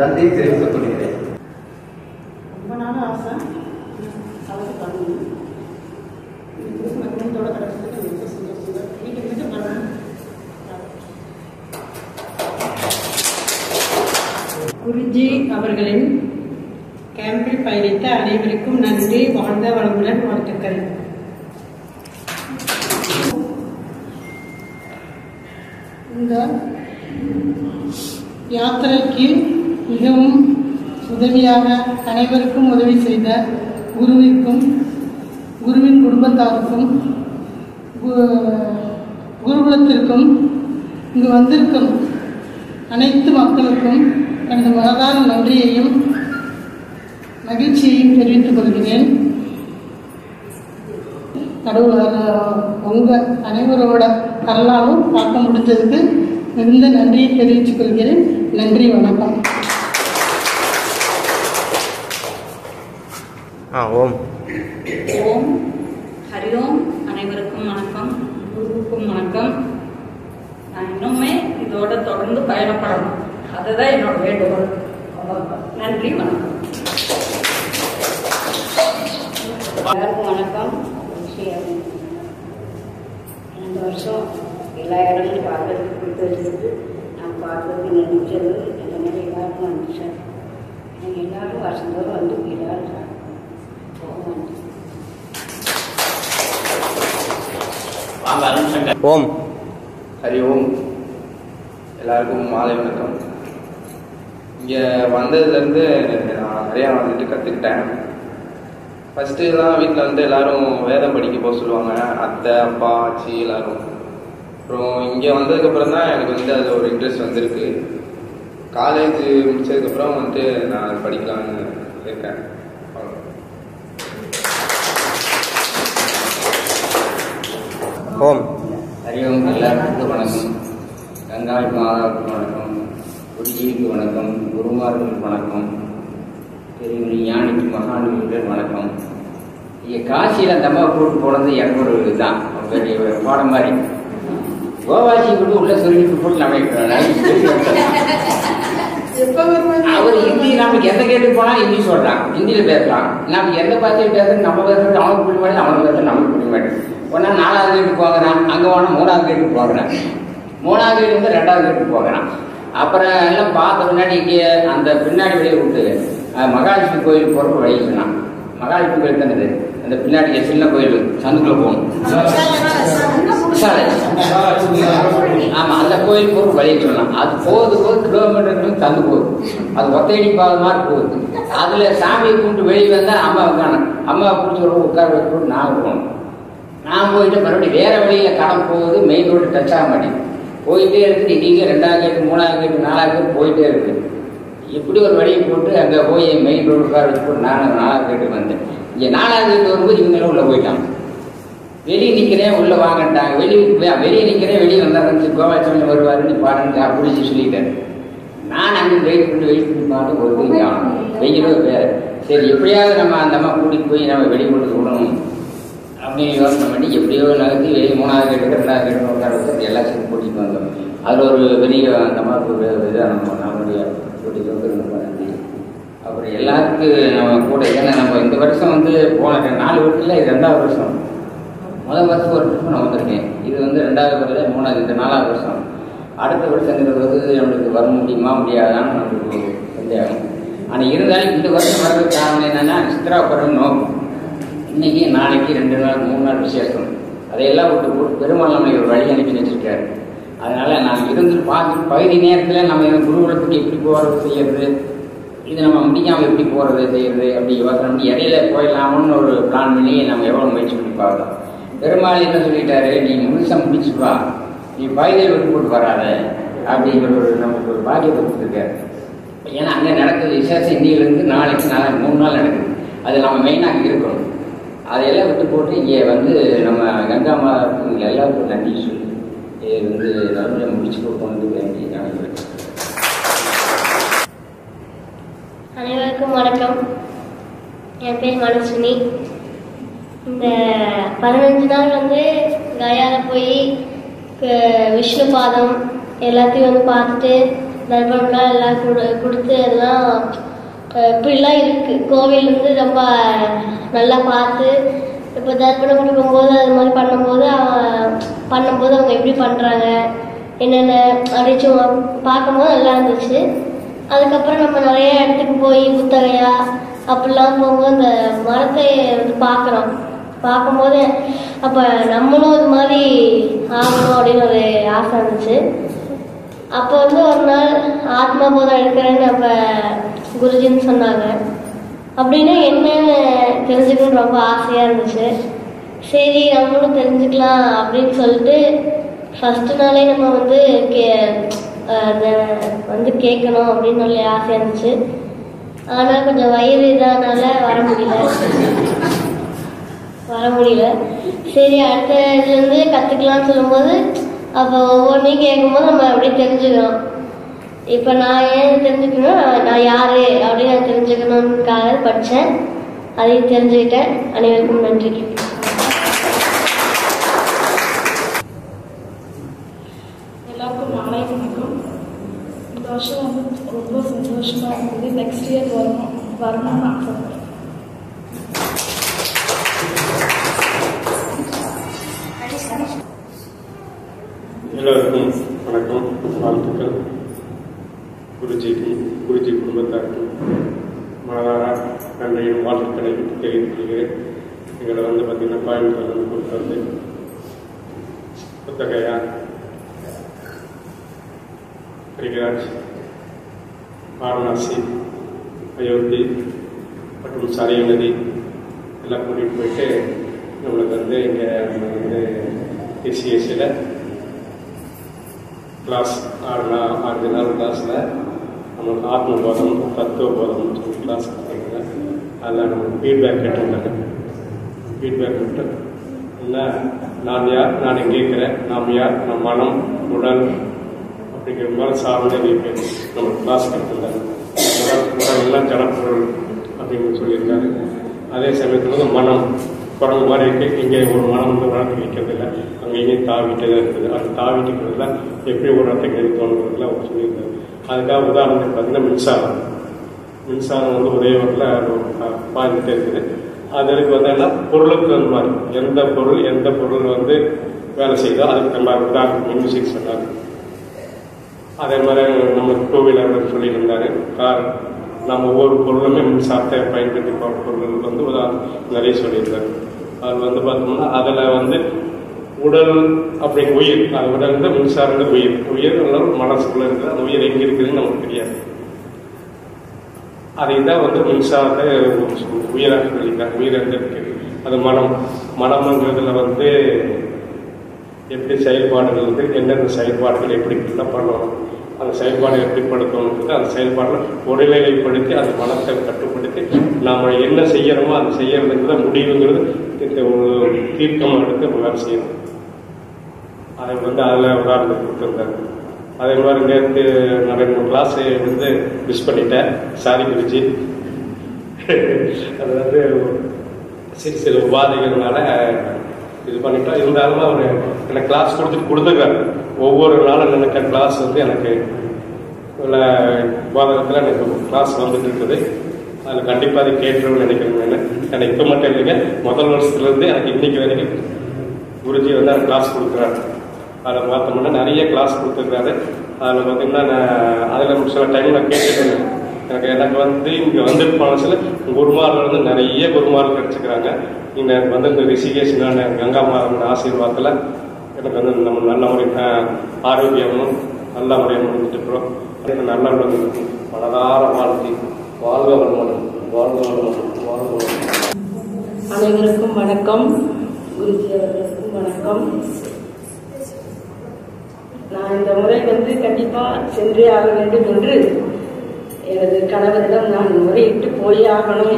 நன்றியை தெரிவித்துக் கொள்கிறேன். ரொம்ப நாள் ஆசை கலந்து பண்ணணும். குடும்பத்தோட கிடைச்சதுக்கு ரொம்ப சந்தோஷம். வீட்டுக்கு பண்ணணும். குருஜி அவர்களின் கேம்பில் பயணித்த அனைவருக்கும் நன்றி. வாழ்ந்த வளமுடன் வாழ்த்துக்கள். இந்த யாத்திரைக்கு மிகவும் உதவியாக அனைவருக்கும் உதவி செய்த குருவிற்கும் குருவின் குடும்பத்தாருக்கும் குருகுலத்திற்கும் இங்கு வந்திருக்கும் அனைத்து மக்களுக்கும் எனது மனதான நன்றியையும் மகிழ்ச்சியையும் தெரிவித்துக் கொள்கிறேன். கடவுள் உங்கள் அனைவரோட கரலாலும் பார்க்க முடிஞ்சதுக்கு மிகுந்த நன்றியை தெரிவித்துக் கொள்கிறேன். நன்றி, வணக்கம். ஓம் ஓம் ஹரிஓம். அனைவருக்கும் வணக்கம், குருவுக்கும் வணக்கம். நான் இன்னுமே இதோட தொடர்ந்து பயணம் அதுதான் என்னோட வேண்டுகோள். நன்றி, வணக்கம். எல்லாருக்கும் வணக்கம். 2 வருஷம் எல்லா இடங்களும் பார்க்கறதுக்கு கொடுத்து வச்சுருக்கு. நான் பார்க்கறதுக்கு நினைச்சது இந்த மாதிரி எல்லாருக்கும் வந்துச்சு. எனக்கு எல்லாரும் வருஷந்தோறும் வந்து எல்லாரும் ஓம் ஹரி ஓம். எல்லாருக்கும் மாலை வணக்கம். இங்கே வந்ததுலேருந்து நான் நிறையா வந்துட்டு கற்றுக்கிட்டேன். ஃபஸ்ட்டுலாம் வீட்டில் வந்து எல்லோரும் வேதம் படிக்க போக சொல்லுவாங்க, அத்தை அப்பா ஆச்சி எல்லோரும். அப்புறம் இங்கே வந்ததுக்கப்புறம் தான் எனக்கு வந்து அதில் ஒரு இன்ட்ரெஸ்ட் வந்திருக்கு. காலேஜ் முடிச்சதுக்கப்புறம் வந்துட்டு நான் படிக்கலான்னு இருக்கேன். ஓம் ஹரி ஓம். எல்லாருக்கும் வணக்கம். கங்காய் மாதாவுக்கு வணக்கம், குருஜிக்கு வணக்கம், குருமார்களுக்கு வணக்கம், பெரிய ஞானிக்கு மகான்களுக்கு வணக்கம். இங்கே காசியில் அந்த அம்மா கூட்டு போனது எனக்கு ஒரு இதுதான், பெரிய ஒரு பாடம் மாதிரி. கோவாசி கூட உள்ள சொல்லிட்டு போட்டு அவர் ஹிந்தி நமக்கு எந்த கேட்டுக்கு போனா ஹிந்தி சொல்றான், ஹிந்தியில பேசலாம். நமக்கு எந்த பாஷையில் பேசுறது நம்ம பேசுறது அவனுக்கு புரிய மாட்டேன், அவனுக்கு பேசுறது நமக்கு புரிய மாட்டேன். ஒன்னா 4வது கேட்டுக்கு போகிறான், அங்கே போனால் 3வது கேட்டுக்கு போகிறான், 3வது கேட்டு வந்து 2வது கேட்டுக்கு போகிறான். அப்புறம் எல்லாம் பார்த்த முன்னாடி இங்கே அந்த பின்னாடி வெளியே விட்டு மகாலட்சுமி கோயில் போகிறப்ப வழி சொன்னான். மகாலட்சுமி கோயில் தானது, அந்த பின்னாடி சின்ன கோயில் சந்துக்குள்ள போகணும். ஆமா, அந்த கோயில் போகிற வழி சொல்லலாம். அது போகுது கிலோமீட்டருக்கு தந்து போகுது. அது ஒத்தையடி பாத மாதிரி போகுது. அதுல சாமியை கும்பிட்டு வெளியே வந்தா அம்மா உட்காணும். அம்மாவை பிடிச்சி ஒரு உட்கார வச்சு நான் போகணும். நான் போயிட்டு மறுபடியும் வேற வழியில கடன் போகுது, மெயின் ரோடு டச் ஆக மாட்டேங்குது. போயிட்டே இருக்குது. இங்கே 2வது கேட்டு 3வது கேட்டு 4வது கேட்டு போயிட்டே இருக்கு. இப்படி ஒரு வழியை போட்டு அங்கே போய் மெயின் ரோடு உட்கார வச்சு போட்டு நான் 4வது கேட்டு வந்தேன். இங்கே 4வது கேட்டு வரும்போது இவங்களும் உள்ள போயிட்டாங்க. வெளியே நிற்கிறேன், உள்ள வாங்கிட்டாங்க. வெளியே நிற்கிறேன், வெளியே வந்தாங்க. கோவாச்சாமி வருவாருன்னு பாருங்க பிடிச்சி சொல்லிட்டேன். நான் அங்கே வெயிட் பண்ணி பார்த்து ஒரு வெயிலோ வேறு. சரி, எப்படியாவது நம்ம அந்த அம்மா கூட்டிகிட்டு போய் நம்ம வெளியே கொண்டு விடணும் அப்படின்னு யோசனை பண்ணி எப்படியோ நகர்த்தி வெளியே 3வது கேட்டு 2வது கேட்டு உட்கார வச்சு எல்லாம் சேர்த்து கூட்டிகிட்டு வந்தோம். அதில் ஒரு பெரிய அந்த அம்மாவுக்கு ஒரு இதாக நம்மளுடைய கூட்டிகிட்டு வந்து ரொம்ப நன்றி. அப்புறம் எல்லாத்துக்கும் நம்ம கூட, ஏன்னா நம்ம இந்த வருஷம் வந்து போன 4 வருஷத்தில் இது 2வது வருஷம். முதல் வருஷம் ஒரு ட்ரிப் நான் வந்திருக்கேன். இது வந்து 2வது வருஷம், 3வது, இது 4வது வருஷம். அடுத்த வருஷங்கிறது வந்து நம்மளுக்கு வர முடியுமா முடியாதான்னு நம்மளுக்கு சந்தேகம். ஆனால் இருந்தாலும் இந்த வருஷம் வர்றதுக்கு காரணம் என்னென்னா சித்ரா பருவம் நோக்கம். இன்னைக்கு நாளைக்கு 2 நாள் 3 நாள் விசேஷம். அதையெல்லாம் விட்டு போட்டு பெருமாள் நம்மளை ஒரு வழி அனுப்பி வச்சிருக்காரு. அதனால நான் இருந்துட்டு பார்த்து பகுதி நேரத்தில் நம்ம குருகுலத்துக்கு எப்படி போகிறது செய்யறது, இது நம்ம முடிக்காமல் எப்படி போகிறது செய்யறது அப்படி யோசனை பண்ணி இடையில போயிடலாமோன்னு ஒரு பிளான் பண்ணி நம்ம எவ்வளோ முயற்சி பண்ணி பார்க்கலாம். பெருமாள் என்ன சொல்லிட்டாரு, நீ முழுசாக முடிச்சுப்பா, நீ பகுதியில் விட்டு போட்டு வராத அப்படிங்கிற ஒரு நமக்கு ஒரு பாக்கியத்தை கொடுத்துருக்காரு. ஏன்னா அங்கே நடக்குது விசேஷம். இன்னிலிருந்து நாளைக்கு 3 நாள் நடக்குது. அது நம்ம மெயினாக இருக்கணும். அதையெல்லாம் விட்டு போட்டு இங்கே வந்து நம்ம கங்கா மாதாவுக்கு எல்லாருக்கும் நன்றி சொல்லி இது வந்து நல்ல முடிச்சு கொடுக்கணும் வேண்டி நினைக்கிறேன். அனைவருக்கும் வணக்கம். என் பேர் மனசுனி. இந்த 15 நாள் வந்து கயாவில் போய் விஷ்ணு பாதம் எல்லாத்தையும் வந்து பார்த்துட்டு தர்ப்பணம்லாம் எல்லாம் கொடுத்து அதெல்லாம் இப்படிலாம் இருக்கு. கோவில் வந்து ரொம்ப நல்லா பார்த்து இப்போ தர்ப்பணம் கொடுக்கும்போது அது மாதிரி பண்ணும்போது அவங்க எப்படி பண்ணுறாங்க என்னென்ன அப்படின்னு பார்க்கும்போது நல்லா இருந்துச்சு. அதுக்கப்புறம் நம்ம நிறைய இடத்துக்கு போய் புத்தகையா அப்படிலாம் போகும்போது அந்த மரத்தை வந்து பார்க்கும்போது அப்போ நம்மளும் இது மாதிரி ஆகணும் அப்படின்னு ஒரு ஆசை இருந்துச்சு. அப்போ வந்து ஒரு நாள் ஆத்மா போதம் எடுக்கிறேன்னு அப்போ குருஜின்னு சொன்னாங்க. அப்படின்னா என்னன்னு தெரிஞ்சுக்கணும்னு ரொம்ப ஆசையாக இருந்துச்சு. சரி நம்மளும் தெரிஞ்சுக்கலாம் அப்படின்னு சொல்லிட்டு ஃபஸ்ட்டு நாளே நம்ம வந்து வந்து கேட்கணும் அப்படின்னு சொல்லி ஆசையாக இருந்துச்சு. ஆனால் கொஞ்சம் வயிறு இதனால வர முடியல. சரி அடுத்த இதுலேருந்து கற்றுக்கலாம்னு சொல்லும்போது அப்போ ஒவ்வொன்றையும் கேட்கும்போது நம்ம அப்படியே தெரிஞ்சுக்கிறோம். இப்போ நான் ஏன் தெரிஞ்சுக்கணும், நான் யார் அப்படின்னு நான் தெரிஞ்சுக்கணும்னுக்காக படித்தேன். அதையும் தெரிஞ்சுக்கிட்டேன். அனைவருக்கும் நன்றி. எல்லாருக்கும் மாலை வணக்கம். இந்த வருஷம் வந்து சந்தோஷமாக இருந்தது. நெக்ஸ்ட் இயர் வரணும்னு ஆசைப்படுறேன். எல்லோருக்கும் வணக்கம், வாழ்த்துக்கள். குருஜிக்கும் குருஜி குடும்பத்தாருக்கும் மனதார நன்றியும் வாழ்த்துக்களை தெரிவித்துக் கொள்கிறேன். எங்களை பார்த்தீங்கன்னா கோயம்புத்தூர் கூப்பிட்டு வந்து புத்தகையா, கிரிகராஜ், வாரணாசி, அயோத்தி மற்றும் சரையு நதி எல்லாம் கூட்டிகிட்டு போயிட்டு நம்மளுக்கு இங்கே டிசிஎஸ்சியில் கிளாஸ் 6 நாள் கிளாஸில் நம்மளுக்கு ஆத்ம போதம், தத்துவ போதம்னு சொல்லி கிளாஸ் கொடுத்தாங்க. அதில் நம்மளுக்கு ஃபீட்பேக் கேட்டிருந்தாங்க. ஃபீட்பேக் விட்டு என்ன, நான் யார், நான் எங்கே இருக்கிறேன், நாம் யார், நம் மனம், உடல் அப்படிங்கிற மாதிரி சார்ந்த நம்மளுக்கு கிளாஸ் கொடுத்துருந்தாங்க. உடல்லாம் ஜனப்பொருள் அப்படின்னு சொல்லியிருக்காரு. அதே சமயத்தில் மனம் குரங்கு மாதிரி இருக்குது. இங்கே ஒரு மனம் வளர்த்து வைக்கிறது இல்லை, அங்கே இங்கேயும் தாவிட்டே தான் இருக்குது. அது தாவிட்டுக்கிறதுல எப்படி ஒரு இடத்துக்கு எடுத்தோன்றதுல அவர் சொல்லியிருக்காரு. அதுக்காக உதாரணத்துக்கு பார்த்தீங்கன்னா மின்சாரம் ஒரே இடத்துல பாய்ந்துட்டே இருக்குது. அதற்கு என்னன்னா பொருளுக்கு மாதிரி எந்த பொருள் வேலை செய்தோ அதுக்கு நம்ம உதாரணத்துக்கு மியூசிக் சொன்னார். அதே மாதிரி நம்ம 2 வீலர் சொல்லியிருந்தாரு, கார். நம்ம ஒவ்வொரு பொருளுமே மின்சாரத்தை பயன்படுத்தி போகிற பொருள் உதாரணம் நிறைய சொல்லியிருந்தாரு. அது பார்த்தோம்னா அதில் உடல் அப்படிங்கிற உயிர், அது உடல் மின்சாரம் உயிர் மனசுக்குள்ள இருக்குது. அந்த உயிர் எங்கே இருக்குதுன்னு நமக்கு தெரியாது. அதை தான் மின்சாரத்தை உயிராக சொல்லியிருக்காங்க. உயிர் எங்கே இருக்குது, அது மனம்ங்கிறதுல எப்படி செயல்பாடுகள் எந்தெந்த செயல்பாடுகள் எப்படி பண்ணணும், அந்த செயல்பாடு எப்படி படுத்தணுன்றது, அந்த செயல்பாட்டில் ஒருநிலைப்படுத்தி அந்த மனத்தை கட்டுப்படுத்தி நாம் என்ன செய்யறோமோ அது செய்யறதுங்கிறத முடிவுங்கிறது ஒரு தீர்க்கமாக எடுத்து வேலை செய்யணும். அதை அதில் உதாரணத்துக்கு கொடுத்துருந்தாங்க. அதே மாதிரி நேற்று நான் 2 கிளாஸ் மிஸ் பண்ணிட்டேன். சாரி குருஜி. அது சில உபாதைகள்னால இது பண்ணிட்டோம். இருந்தாலும் அவர் எனக்கு கிளாஸ் கொடுத்துருக்காரு. ஒவ்வொரு நாளும் எனக்கு கிளாஸ் எனக்கு உள்ள விவாதத்தில் எனக்கு கிளாஸ் வந்துட்டு இருக்குது. அதில் கண்டிப்பாக அதை கேட்டுருன்னு நினைக்கிறேன். எனக்கு இப்போ மட்டும் இல்லைங்க, முதல் வருஷத்துலேருந்து எனக்கு இன்னைக்கு வரைக்கும் குருஜி எனக்கு கிளாஸ் கொடுக்குறாரு. அதில் பார்த்தோம்னா நிறைய கிளாஸ் கொடுத்துருக்காரு. அதில் பார்த்தீங்கன்னா அதில் சில டைம் நான் கேட்டுருந்தேன். எனக்கு இங்கே வந்துட்டு குருமார்கள் நிறைய குருமார்கள் கிடைச்சிக்கிறாங்க. இங்கே இந்த ரிஷிகேஷனான கங்கா மாதோட ஆசீர்வாதத்தில் எனக்கு நம்ம நல்ல முறை ஆரோக்கியமும் நல்ல முறையும் முடிஞ்சிட்டுருக்கிறோம். அதுக்கு நல்ல மனதார வாழ்த்தி வாழ்க வளமுடன், வாழ்க வளமுடன், வாழ்க வளமுடன். அனைவருக்கும் வணக்கம். குருஜி அவர்களுக்கும் வணக்கம். நான் இந்த முறை கண்டிப்பாக சென்றே ஆக வேண்டும் என்று எனது கணவரிடம் நான் முறையிட்டு போயே ஆகணும்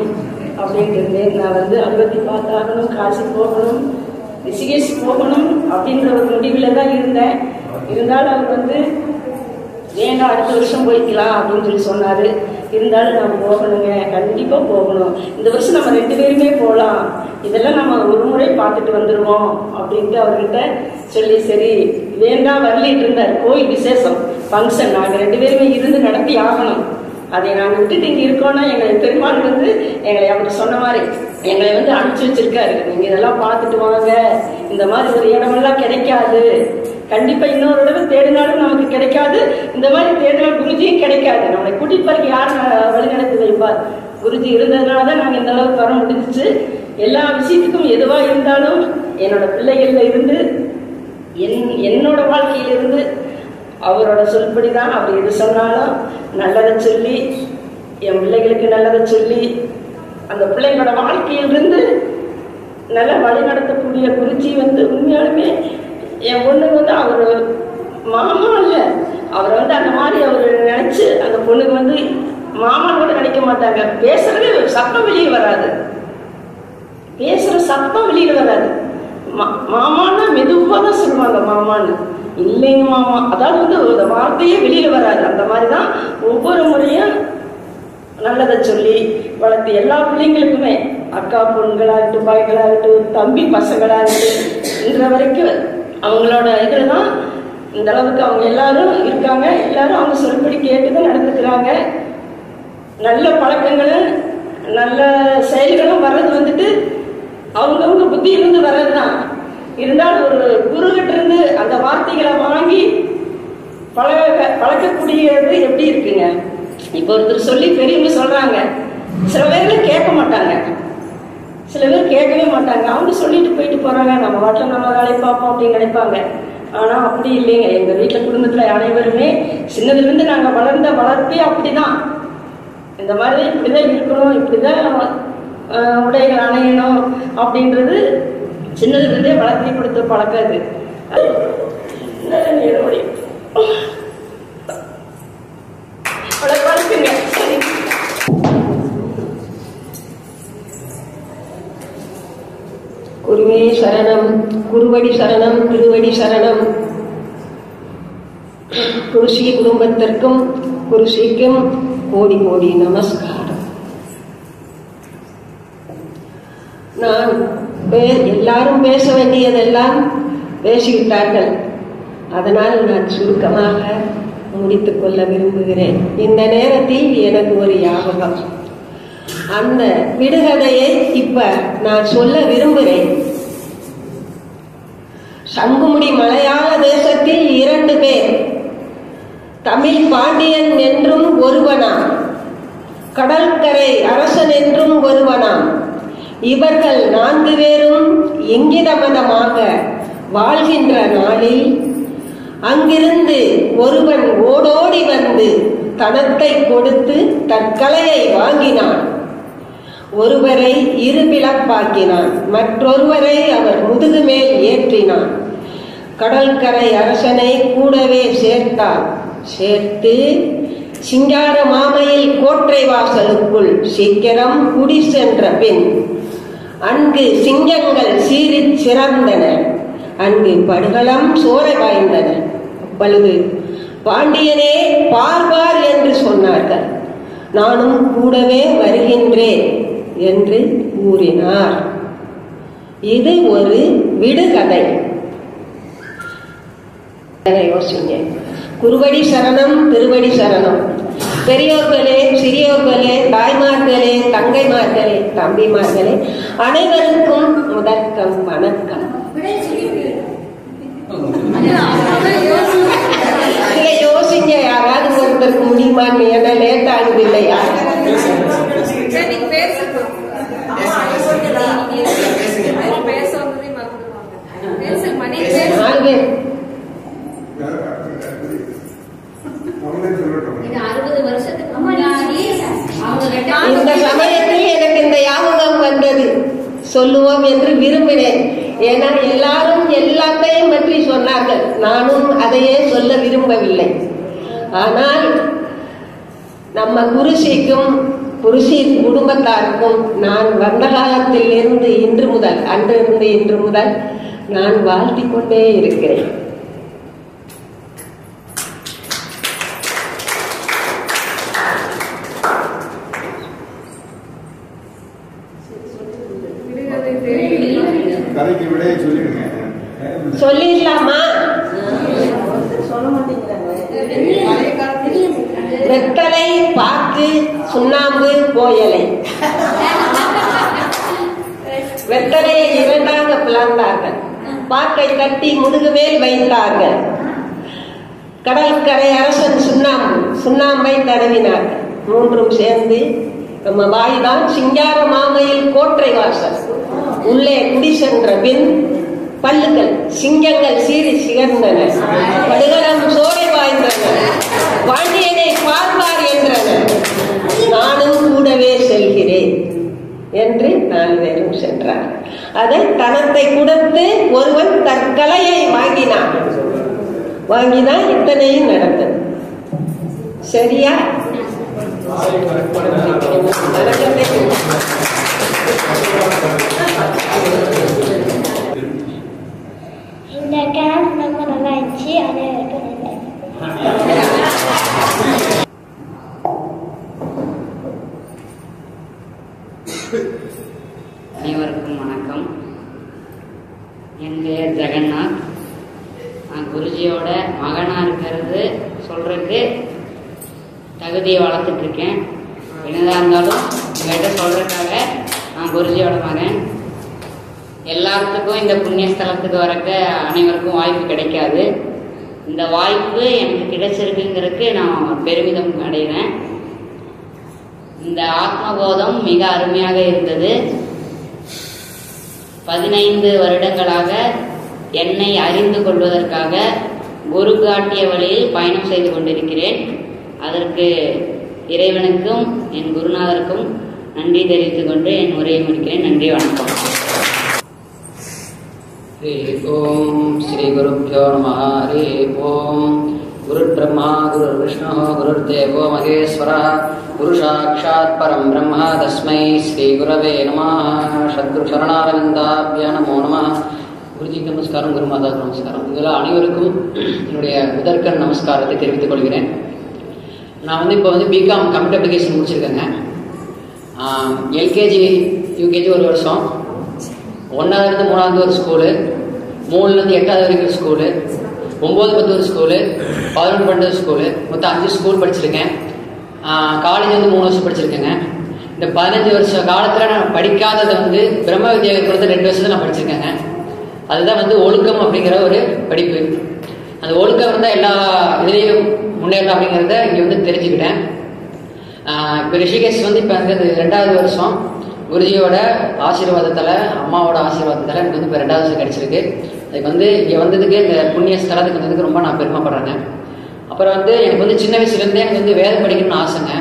அப்படின்ட்டு இருந்தேன். நான் அல்வத்தி பார்த்தாகணும், காசி போகணும், ரிஷிகேஷ் போகணும் அப்படின்ற ஒரு முடிவில் தான் இருந்தேன். இருந்தாலும் அவர் வேண்டாம், அடுத்த வருஷம் போய்க்கலாம் அப்படின்னு சொல்லி சொன்னார். இருந்தாலும் நான் போகணுங்க, கண்டிப்பாக போகணும். இந்த வருஷம் நம்ம 2 பேருமே போகலாம், இதெல்லாம் நம்ம ஒரு முறை பார்த்துட்டு வந்துடுவோம் அப்படின்ட்டு அவர்கிட்ட சொல்லி சரி வேண்டாம் வரலிட்டு இருந்தார். கோயில் விசேஷம் ஃபங்க்ஷன் நாங்கள் 2 பேருமே இருந்து நடத்தி ஆகணும். அதை நாங்கள் விட்டுட்டு இங்கே இருக்கோன்னா எங்களை பெருமாள் எங்களை அப்படி சொன்ன மாதிரி எங்களை அனுப்பிச்சு வச்சிருக்காரு. நீங்கள் இதெல்லாம் பார்த்துட்டு வாங்க, இந்த மாதிரி ஒரு இடமெல்லாம் கிடைக்காது, கண்டிப்பா இன்னொரு தடவை தேடினாலும் நமக்கு கிடைக்காது, இந்த மாதிரி தேடினால் குருஜியும் கிடைக்காது. நம்மளை கூட்டிட்டு போய் யார் வழிநடத்தி வைப்பார்? குருஜி இருந்ததுனாலதான் நாங்கள் இந்த அளவுக்கு வர முடிஞ்சிச்சு. எல்லா விஷயத்துக்கும் எதுவா இருந்தாலும் என்னோட பிள்ளைகள்ல இருந்து என்னோட வாழ்க்கையிலிருந்து அவரோட சொல்படிதான். அவர் எது சொன்னாலும் நல்லதை சொல்லி, என் பிள்ளைகளுக்கு நல்லதை சொல்லி, அந்த பிள்ளைகளோட வாழ்க்கையிலிருந்து நல்லா வழி நடத்தக்கூடிய குருஜி உண்மையாலுமே என் பொண்ணுக்கு அவர் மாமா இல்ல, அவரை அந்த மாதிரி அவர் நினைச்சு அந்த பொண்ணுக்கு மாமான்னு கூட நினைக்க மாட்டாங்க. பேசுறது சத்தம் வெளியே வராது, பேசுற சத்தம் வெளியில வராது. மாமான்னா மெதுவா தான் சொல்லுவாங்க மாமான்னு, இல்லைங்க மாமா, அதாவது அந்த வார்த்தையே வெளியில வராது. அந்த மாதிரிதான் ஒவ்வொரு முறையும் நல்லதை சொல்லி வளர்த்து எல்லா பிள்ளைங்களுக்குமே, அக்கா பொண்களாகட்டும், பாய்களாகட்டும், தம்பி பசங்களாகட்டும், இன்ற வரைக்கும் அவங்களோட இதுலதான் இந்த அளவுக்கு அவங்க எல்லாரும் இருக்காங்க. எல்லாரும் அவங்க சொல்படி கேட்டுதான் நடந்துக்கிறாங்க. நல்ல பழக்கங்களும் நல்ல செயல்களும் வர்றது வந்துட்டு அவங்கவுங்க புத்தியிலிருந்து வர்றது தான். இருந்தாலும் ஒரு குருகிட்ட இருந்து அந்த வார்த்தைகளை வாங்கி பழக்கக்கூடியது எப்படி இருக்குங்க? இப்போ ஒருத்தர் சொல்லி பெரியவங்க சொல்றாங்க, சில பேர்ல கேட்க மாட்டாங்க, சில பேர் கேட்கவே மாட்டாங்க. அவங்க சொல்லிட்டு போயிட்டு போறாங்க, நம்ம வாட்டில் நம்ம வேலையை பார்ப்போம் அப்படின்னு நினைப்பாங்க. ஆனா அப்படி இல்லைங்க. எங்க வீட்டுல குடும்பத்துல அனைவருமே சின்னதுல இருந்து நாங்க வளர்ந்த வளர்ப்பே அப்படிதான். இந்த மாதிரி இப்படிதான் இருக்கணும், இப்படிதான் உடைகள் அணையணும் அப்படின்றது சின்னதுல இருந்தே வளர்த்தி கொடுத்த பழக்காது. பழக்குங்க. சரி, குருவே சரணம், குருவடி சரணம், திருவடி சரணம். குருஷி குடும்பத்திற்கும் குருஷிக்கும் கோடி கோடி நமஸ்காரம். நான் எல்லாரும் பேச வேண்டியதெல்லாம் பேசிவிட்டார்கள். அதனால் நான் சுருக்கமாக முடித்துக் கொள்ள விரும்புகிறேன். இந்த நேரத்தில் எனக்கு ஒரு ஞாபகம், அந்த விடுகதையை இப்ப நான் சொல்ல விரும்புகிறேன். சங்குமுடி மலையாள தேசத்தில் 2 பேர், தமிழ் பாண்டியன் என்றும் ஒருவனாம், கடற்கரை அரசன் என்றும் ஒருவனாம். இவர்கள் 4 பேரும் இங்கிதமனமாக வாழ்கின்ற நாளில் அங்கிருந்து ஒருவன் ஓடோடி வந்து தனத்தை கொடுத்து தற்கலையை வாங்கினான். ஒருவரை இருபிளப்பாக்கினான், மற்றொருவரை அவர் முதுகு மேல் ஏற்றினான். கடற்கரை அரசனை கூடவே சேர்த்தார். சேர்த்து சிங்கார மாமையில் கோட்டை வாசலுக்குள் சீக்கிரம் குடி சென்ற பின் அங்கு சிங்கங்கள் சீறி சிறந்தன, அங்கு படுகளம் சோர வாய்ந்தன. அப்பொழுது பாண்டியனே பார்வார் என்று சொன்னார்கள். நானும் கூடவே வருகின்றேன் என்று கூறினார். இது ஒரு விடுகதை. யோசிங்க. குருவடி சரணம், திருவடி சரணம். பெரியோர்களே, சிறியோர்களே, தாய்மார்களே, தங்கைமார்களே, தம்பிமார்களே, அனைவருக்கும் முதற்கம் வணக்கம். யோசிங்க, யாராவது ஒருத்தருக்கு முடியுமான்னு. என்ன லேட் ஆகுது இல்லையா? இந்த சமயத்தில் எனக்கு இந்த ஞாபகம் வந்தது, சொல்லுவோம் என்று விரும்பினேன். ஏன்னா எல்லாரும் எல்லாத்தையும் பற்றி சொன்னார்கள், நானும் அதையே சொல்ல விரும்பவில்லை. ஆனால் நம்ம குருஷிக்கும் குருஷி குடும்பத்தாருக்கும் நான் வந்த காலத்தில் இருந்து இன்று முதல், அன்றிருந்து இன்று முதல் நான் வாழ்த்திக் கொண்டே இருக்கிறேன். சொல்லிடலாமா? சொல்ல மாட்டேங்கிறாங்க. வெத்தலை, பாக்கு, சுண்ணாம்பு, கோயலை. வெத்தலையை 2ஆக பிளந்தார்கள், பாக்கை கட்டி முதுகு மேல் வைத்தார்கள். கடற்கரை அரசன் சுண்ணாம்பை தடவினார்கள். 3ம் சேர்ந்து நம்ம வாய்தான் சிங்கார மாமையில் கோட்டை வாசல். உள்ளே குடி சென்ற பின் பல்லுகள் சிங்கங்கள் சீறி சிகர்ந்தன, படுகளம் சோலை வாய்ந்தன, பாண்டியனை பார்ப்பார் என்றன. நானும் கூடவே செல்கிறேன் என்று 4 பேரும் சென்றார். அதை தனத்தை கொடுத்து ஒருவன் தற்கலையை வாங்கினான். வாங்கினால் இத்தனையும் நடந்தது. சரியா? இந்த கேம்ப் ரொம்ப நல்லா இருந்துச்சு. அனைவருக்கும் நன்றி. அனைவருக்கும் வணக்கம். என் பெயர் ஜெகநாத். நான் குருஜியோட மகனாக இருக்கிறது சொல்றதுக்கு தகுதியை வளர்த்துட்டு இருக்கேன். என்னதான் இருந்தாலும் உங்கள்கிட்ட சொல்கிறதுக்காக நான் குருஜியோட மகன். எல்லாத்துக்கும் இந்த புண்ணிய ஸ்தலத்துக்கு வரக்க அனைவருக்கும் வாய்ப்பு கிடைக்காது. இந்த வாய்ப்பு எனக்கு கிடைச்சிருக்குங்கிறதுக்கு நான் பெருமிதம் அடைகிறேன். இந்த ஆத்மபோதம் மிக அருமையாக இருந்தது. 15 வருடங்களாக என்னை அறிந்து கொள்வதற்காக குரு காட்டிய வழியில் பயணம் செய்து கொண்டிருக்கிறேன். அதற்கு இறைவனுக்கும் என் குருநாதருக்கும் நன்றி தெரிவித்துக் கொண்டு என் உரையை முடிக்கிறேன். நன்றி, வணக்கம். ஹரி ஓம் ஸ்ரீ குருப்யோ நமः. ஹரி ஓம். குரு பிரம்மா குரு விஷ்ணு குரு தேவோ மகேஸ்வரः குரு சாட்சாத் பரம் பிரம்ம தஸ்மை ஸ்ரீ குரவே நமः. சத்குரு சரணாரவிந்தாப்ய நமோ நமः. குருஜிக்கு நமஸ்காரம், குருமாதாவுக்கு நமஸ்காரம். இதில் அனைவருக்கும் என்னுடைய முதற்கண் நமஸ்காரத்தை தெரிவித்துக் கொள்கிறேன். நான் இப்போ பிகாம் கம்ப்யூட்டர் அப்ளிகேஷன் முடிச்சிருக்கேங்க. எல்கேஜி யூகேஜி ஒரு வருஷம், 1வது 3வது ஒரு ஸ்கூலு, 3லேருந்து 8வது வரைக்கும் ஒரு ஸ்கூலு, 9, 10 ஒரு ஸ்கூலு, 11, 12 ஸ்கூலு, மொத்தம் 5 ஸ்கூல் படிச்சிருக்கேன். காலேஜ் 3 வருஷம் படிச்சிருக்கேங்க. இந்த 15 வருஷ காலத்தில் நான் படிக்காததை பிரம்ம வித்யா கொடுத்த 2 வருஷத்தை நான் படிச்சிருக்கேங்க. அதுதான் ஒழுக்கம் அப்படிங்கிற ஒரு படிப்பு. அந்த ஒழுக்கம் இருந்தால் எல்லா இதுலேயும் முன்னேறலாம் அப்படிங்கிறத இங்கே தெரிஞ்சுக்கிட்டேன். இப்போ ரிஷிகேஷ் இப்போ 2வது வருஷம் குருஜியோட ஆசீர்வாதத்தில், அம்மாவோட ஆசீர்வாதத்தில் எனக்கு இப்போ 2வது வருஷம் கிடச்சிருக்கு. அதுக்கு இங்கே வந்ததுக்கு, இந்த புண்ணிய ஸ்தலத்துக்கு வந்ததுக்கு ரொம்ப நான் பெருமைப்படுறேங்க. அப்புறம் எனக்கு சின்ன வயசுலேருந்தே எனக்கு வேதம் படிக்கணும்னு ஆசைங்க.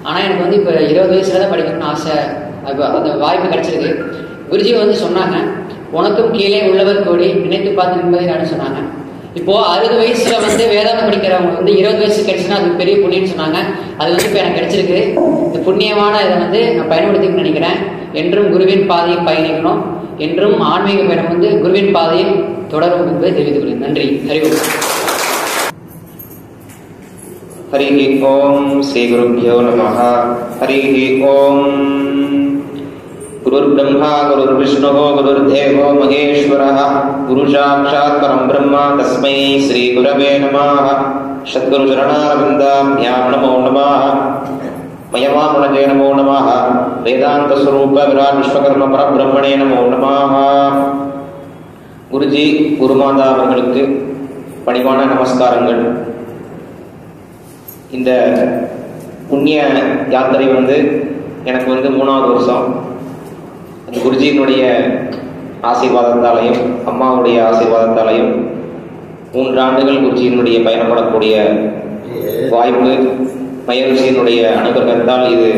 ஆனால் எனக்கு இப்போ 20 வயசுல தான் படிக்கணும்னு ஆசை. அந்த வாய்ப்பு கிடச்சிருக்கு. குருஜி சொன்னாங்க, உனக்கும் கீழே உள்ளவர் கூடி நினைத்து பார்த்து நிம்மதியான்னு சொன்னாங்க. இப்போ 60 வயசுல வேதாந்தம் படிக்கிறவங்க 20 வயசு கிடைச்சுன்னா அது பெரிய புண்ணியம்னு சொன்னாங்க. அது இப்போ எனக்கு கிடைச்சிருக்கு. இந்த புண்ணியமான இதை நான் பயன்படுத்திக்கணும்னு நினைக்கிறேன். என்றும் குருவின் பாதையில் பயணிக்கணும், என்றும் ஆன்மீக பயணம் குருவின் பாதையில் தொடரும் என்பதை தெரிவித்துக் கொள்கிறேன். நன்றி. ஹரி ஓம். ஹரி ஓம். ஸ்ரீ குருப்யோ நமः. ஹரி ஓம். गुरुर्ब्रह्मा गुरुर्विष्णु गुरुर्देवो महेश्वरः गुरु साक्षात् परं ब्रह्म तस्मै श्री गुरवे नमः. सद्गुरु चरणारविन्दाभ्यां नमो नमः. मयमामनजे नमो नमः. वेदांत स्वरूप विराट विश्वकर्म परब्रह्मणे नमो नमः. குருஜி குருமாதா அவர்களுக்கு பணிவான நமஸ்காரங்கள். இந்த புண்ணிய யாத்திரை எனக்கு 3வது வருஷம். குருஜியினுடைய ஆசீர்வாதத்தாலையும் அம்மாவுடைய ஆசீர்வாதத்தாலையும் 3 ஆண்டுகள் குருஜியினுடைய பயணப்படக்கூடிய வாய்ப்பு, மயரிஷியினுடைய அனுகிரகத்தால் இது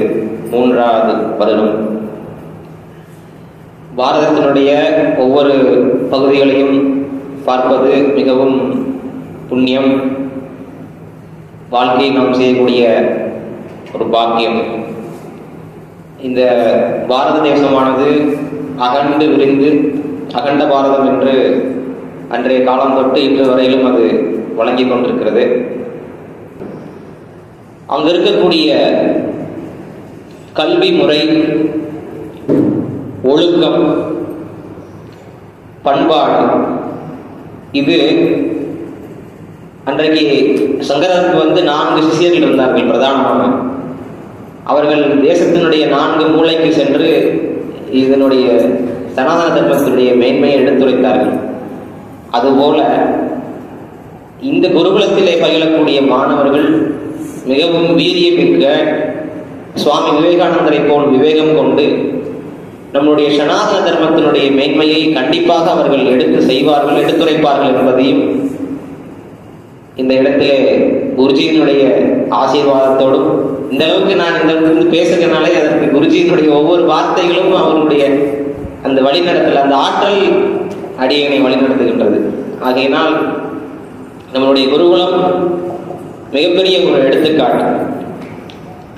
3வது வருடம். பாரதத்தினுடைய ஒவ்வொரு பகுதிகளையும் பார்ப்பது மிகவும் புண்ணியம், வாழ்க்கையை நாம் செய்யக்கூடிய ஒரு பாக்கியம். இந்த பாரத தேசமானது அகண்டு விரிந்து அகண்ட பாரதம் என்று அன்றைய காலம் தொட்டு இன்று வரையிலும் அது வழங்கிக் கொண்டிருக்கிறது. அங்கு இருக்கக்கூடிய கல்வி முறை, ஒழுக்கம், பண்பாடு, இது அன்றைக்கு சங்கரருக்கு 4 சிஷியர்கள் இருந்தார்கள் பிரதானமாக. அவர்கள் தேசத்தினுடைய 4 மூலைக்கு சென்று இதனுடைய சனாதன தர்மத்தினுடைய மேன்மையை எடுத்துரைத்தார்கள். அதுபோல இந்த குருகுலத்திலே பயிலக்கூடிய மாணவர்கள் மிகவும் வீரியமிக்க சுவாமி விவேகானந்தரை போல் விவேகம் கொண்டு நம்முடைய சனாதன தர்மத்தினுடைய மேன்மையை கண்டிப்பாக அவர்கள் எடுத்து செய்வார்கள், எடுத்துரைப்பார்கள் என்பதையும் இந்த இடத்திலே குருஜியினுடைய ஆசீர்வாதத்தோடும், இந்த அளவுக்கு நான் இந்த பேசுகிறனாலே அதற்கு குருஜியினுடைய ஒவ்வொரு வார்த்தைகளும் அவருடைய அந்த வழிநடத்தல், அந்த ஆற்றல் அடியனை வழிநடத்துகின்றது. ஆகையினால் நம்மளுடைய குருகுலம் மிகப்பெரிய ஒரு எடுத்துக்காட்டு.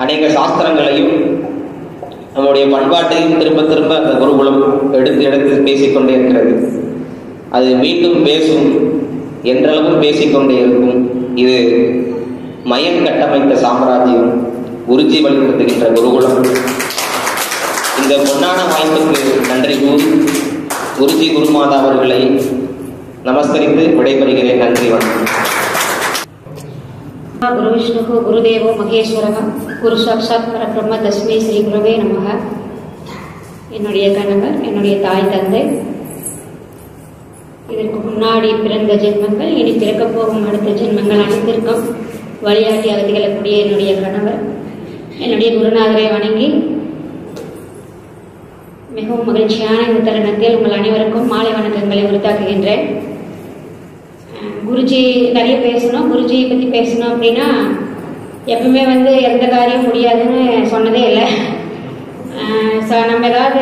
அநேக சாஸ்திரங்களையும் நம்முடைய பண்பாட்டையும் திரும்ப திரும்ப அந்த குருகுலம் எடுத்து எடுத்து பேசிக்கொண்டே இருக்கிறது. அது மீண்டும் பேசும், என்றளவும் பேசிக்கொண்டே இருக்கும். இது மயம் கட்டமைத்த சாம்ராஜ்யம், குருஜி வழிநடத்துகின்ற குருகுலம். இந்த பொன்னான வாய்ப்புக்கு நன்றி கூறி குருஜி குருமாதா அவர்களை நமஸ்கரித்து விடைபெறுகிறேன். நன்றி, வணக்கம். குரு விஷ்ணு குருதேவோ மகேஸ்வரக குரு சாட்சாத் பரபிரம்ம தஸ்மை ஸ்ரீ குருவே நமக. என்னுடைய கணவர், என்னுடைய தாய் தந்தை, இதற்கு முன்னாடி பிறந்த ஜென்மங்கள், இனி பிறக்கப் போகும் அடுத்த ஜென்மங்கள் அனைத்திற்கும் வழிகாட்டியாக திகழக்கூடிய என்னுடைய கணவர், என்னுடைய குருநாதரை வணங்கி மிகவும் மகிழ்ச்சியான இந்த தருணத்தில் உங்கள் அனைவருக்கும் மாலை வணக்கங்களை உரித்தாக்குகின்றேன். குருஜி நிறைய பேசணும், குருஜியை பற்றி பேசணும் அப்படின்னா எப்பவுமே எந்த காரியம் முடியாதுன்னு சொன்னதே இல்லை. நம்ம ஏதாவது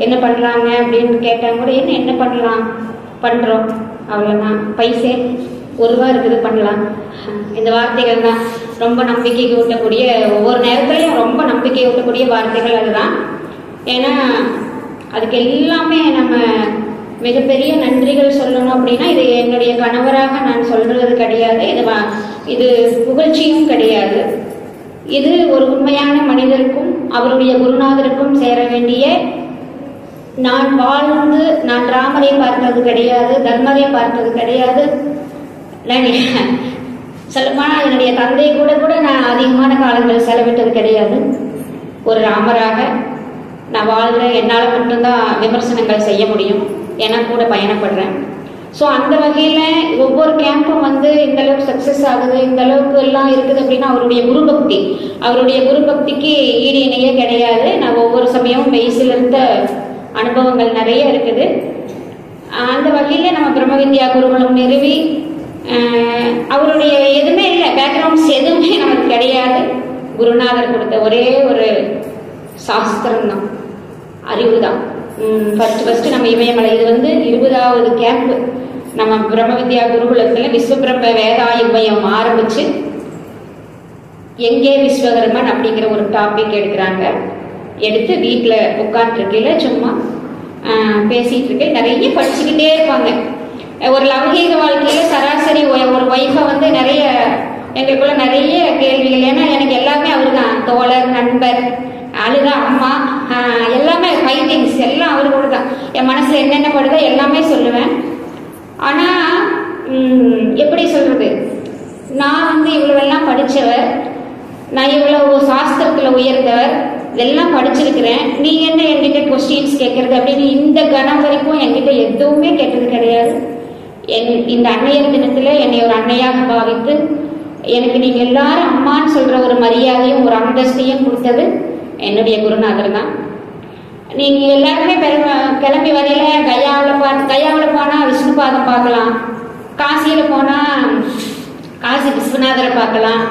என்ன பண்ணுறாங்க அப்படின்னு கேட்டாங்க கூட என்ன பண்ணலாம் பண்ணுறோம், அவ்வளோதான், பைசே ஒரு ரூபா இருக்குது பண்ணலாம். இந்த வார்த்தைகள் தான் ரொம்ப நம்பிக்கைக்கு ஊட்டக்கூடிய, ஒவ்வொரு நேரத்துலையும் ரொம்ப நம்பிக்கை ஊட்டக்கூடிய வார்த்தைகள் அதுதான். ஏன்னா அதுக்கு எல்லாமே நம்ம மிகப்பெரிய நன்றிகள் சொல்லணும் அப்படின்னா இது என்னுடைய கணவராக நான் சொல்றது கிடையாது, இது புகழ்ச்சியும் கிடையாது. இது ஒரு உண்மையான மனிதருக்கும் அவருடைய குருநாதருக்கும் சேர வேண்டிய, நான் வாழ்ந்து நான் ராமரை பார்த்தது கிடையாது, தர்மரை பார்த்தது கிடையாது. சொல்லப்போனா என்னுடைய தந்தை கூட நான் அதிகமான காலங்கள் செலவிட்டது கிடையாது. ஒரு ராமராக நான் வாழ்கிறேன், என்னால் மட்டும்தான் விமர்சனங்கள் செய்ய முடியும், ஏன்னா கூட பயணப்படுறேன். ஸோ அந்த வகையில் ஒவ்வொரு கேம்பும் இந்த அளவுக்கு சக்ஸஸ் ஆகுது, இந்த அளவுக்கு எல்லாம் இருக்குது அப்படின்னா அவருடைய குரு பக்திக்கு ஈடு இணையே கிடையாது. நான் ஒவ்வொரு சமயமும் வயசில் இருந்த அனுபவங்கள் நிறைய இருக்குது. அந்த வகையில் நம்ம பிரம்ம வித்யா குருகுலம் நிறுவி அவருடைய எதுவுமே இல்லை, பேக்ரவுண்ட்ஸ் எதுவுமே நமக்கு கிடையாது. குருநாதர் கொடுத்த ஒரே ஒரு சாஸ்திரம் தான், அறிவு தான். ஃபர்ஸ்ட் நம்ம இமயமலை, இது 20வது கேம்ப் நம்ம பிரம்ம வித்யா குருகுலத்துல விஸ்வபிரம்ம வேதாயுபயம் ஆரம்பிச்சு எங்கே விஸ்வகர்மன் அப்படிங்கிற ஒரு டாபிக் எடுக்கிறாங்க. எடுத்து வீட்டில் உட்காந்துருக்கையில சும்மா பேசிட்டு இருக்க, நிறைய படிச்சுக்கிட்டே இருப்பாங்க. ஒரு லௌகீக வாழ்க்கையில சராசரி ஒரு ஒய்ஃபை நிறைய எங்களுக்குள்ள நிறைய கேள்விகள். ஏன்னா எனக்கு எல்லாமே அவரு தான், தோழர், நண்பர், அழுத அம்மா, எல்லாமே ஃபைட்டிங்ஸ் எல்லாம் அவரு கூட தான். என் மனசுல என்னென்ன படுதோ எல்லாமே சொல்லுவேன். ஆனா எப்படி சொல்றது, நான் இவ்வளவெல்லாம் படிச்சவர், நான் இவ்வளவு சாஸ்திரத்துல உயர்ந்தவர், இதெல்லாம் படிச்சிருக்கிறேன், நீங்க என்ன என்கிட்ட கொஸ்டின்ஸ் கேட்கறது அப்படின்னு இந்த கணம் வரைக்கும் என்கிட்ட எதுவுமே கேட்டது கிடையாது. இந்த அன்னையர் தினத்துல என்னை ஒரு அன்னையாக பாவித்து எனக்கு நீங்க எல்லாரும் அம்மான்னு சொல்ற ஒரு மரியாதையும் ஒரு அந்தஸ்தையும் கொடுத்தது என்னுடைய குருநாதர் தான். நீங்க எல்லாருமே கிளம்பி வரையில கயாவில் போனா விஷ்ணு பாதம் பார்க்கலாம், காசியில போனா காசி விஸ்வநாதரை பார்க்கலாம்,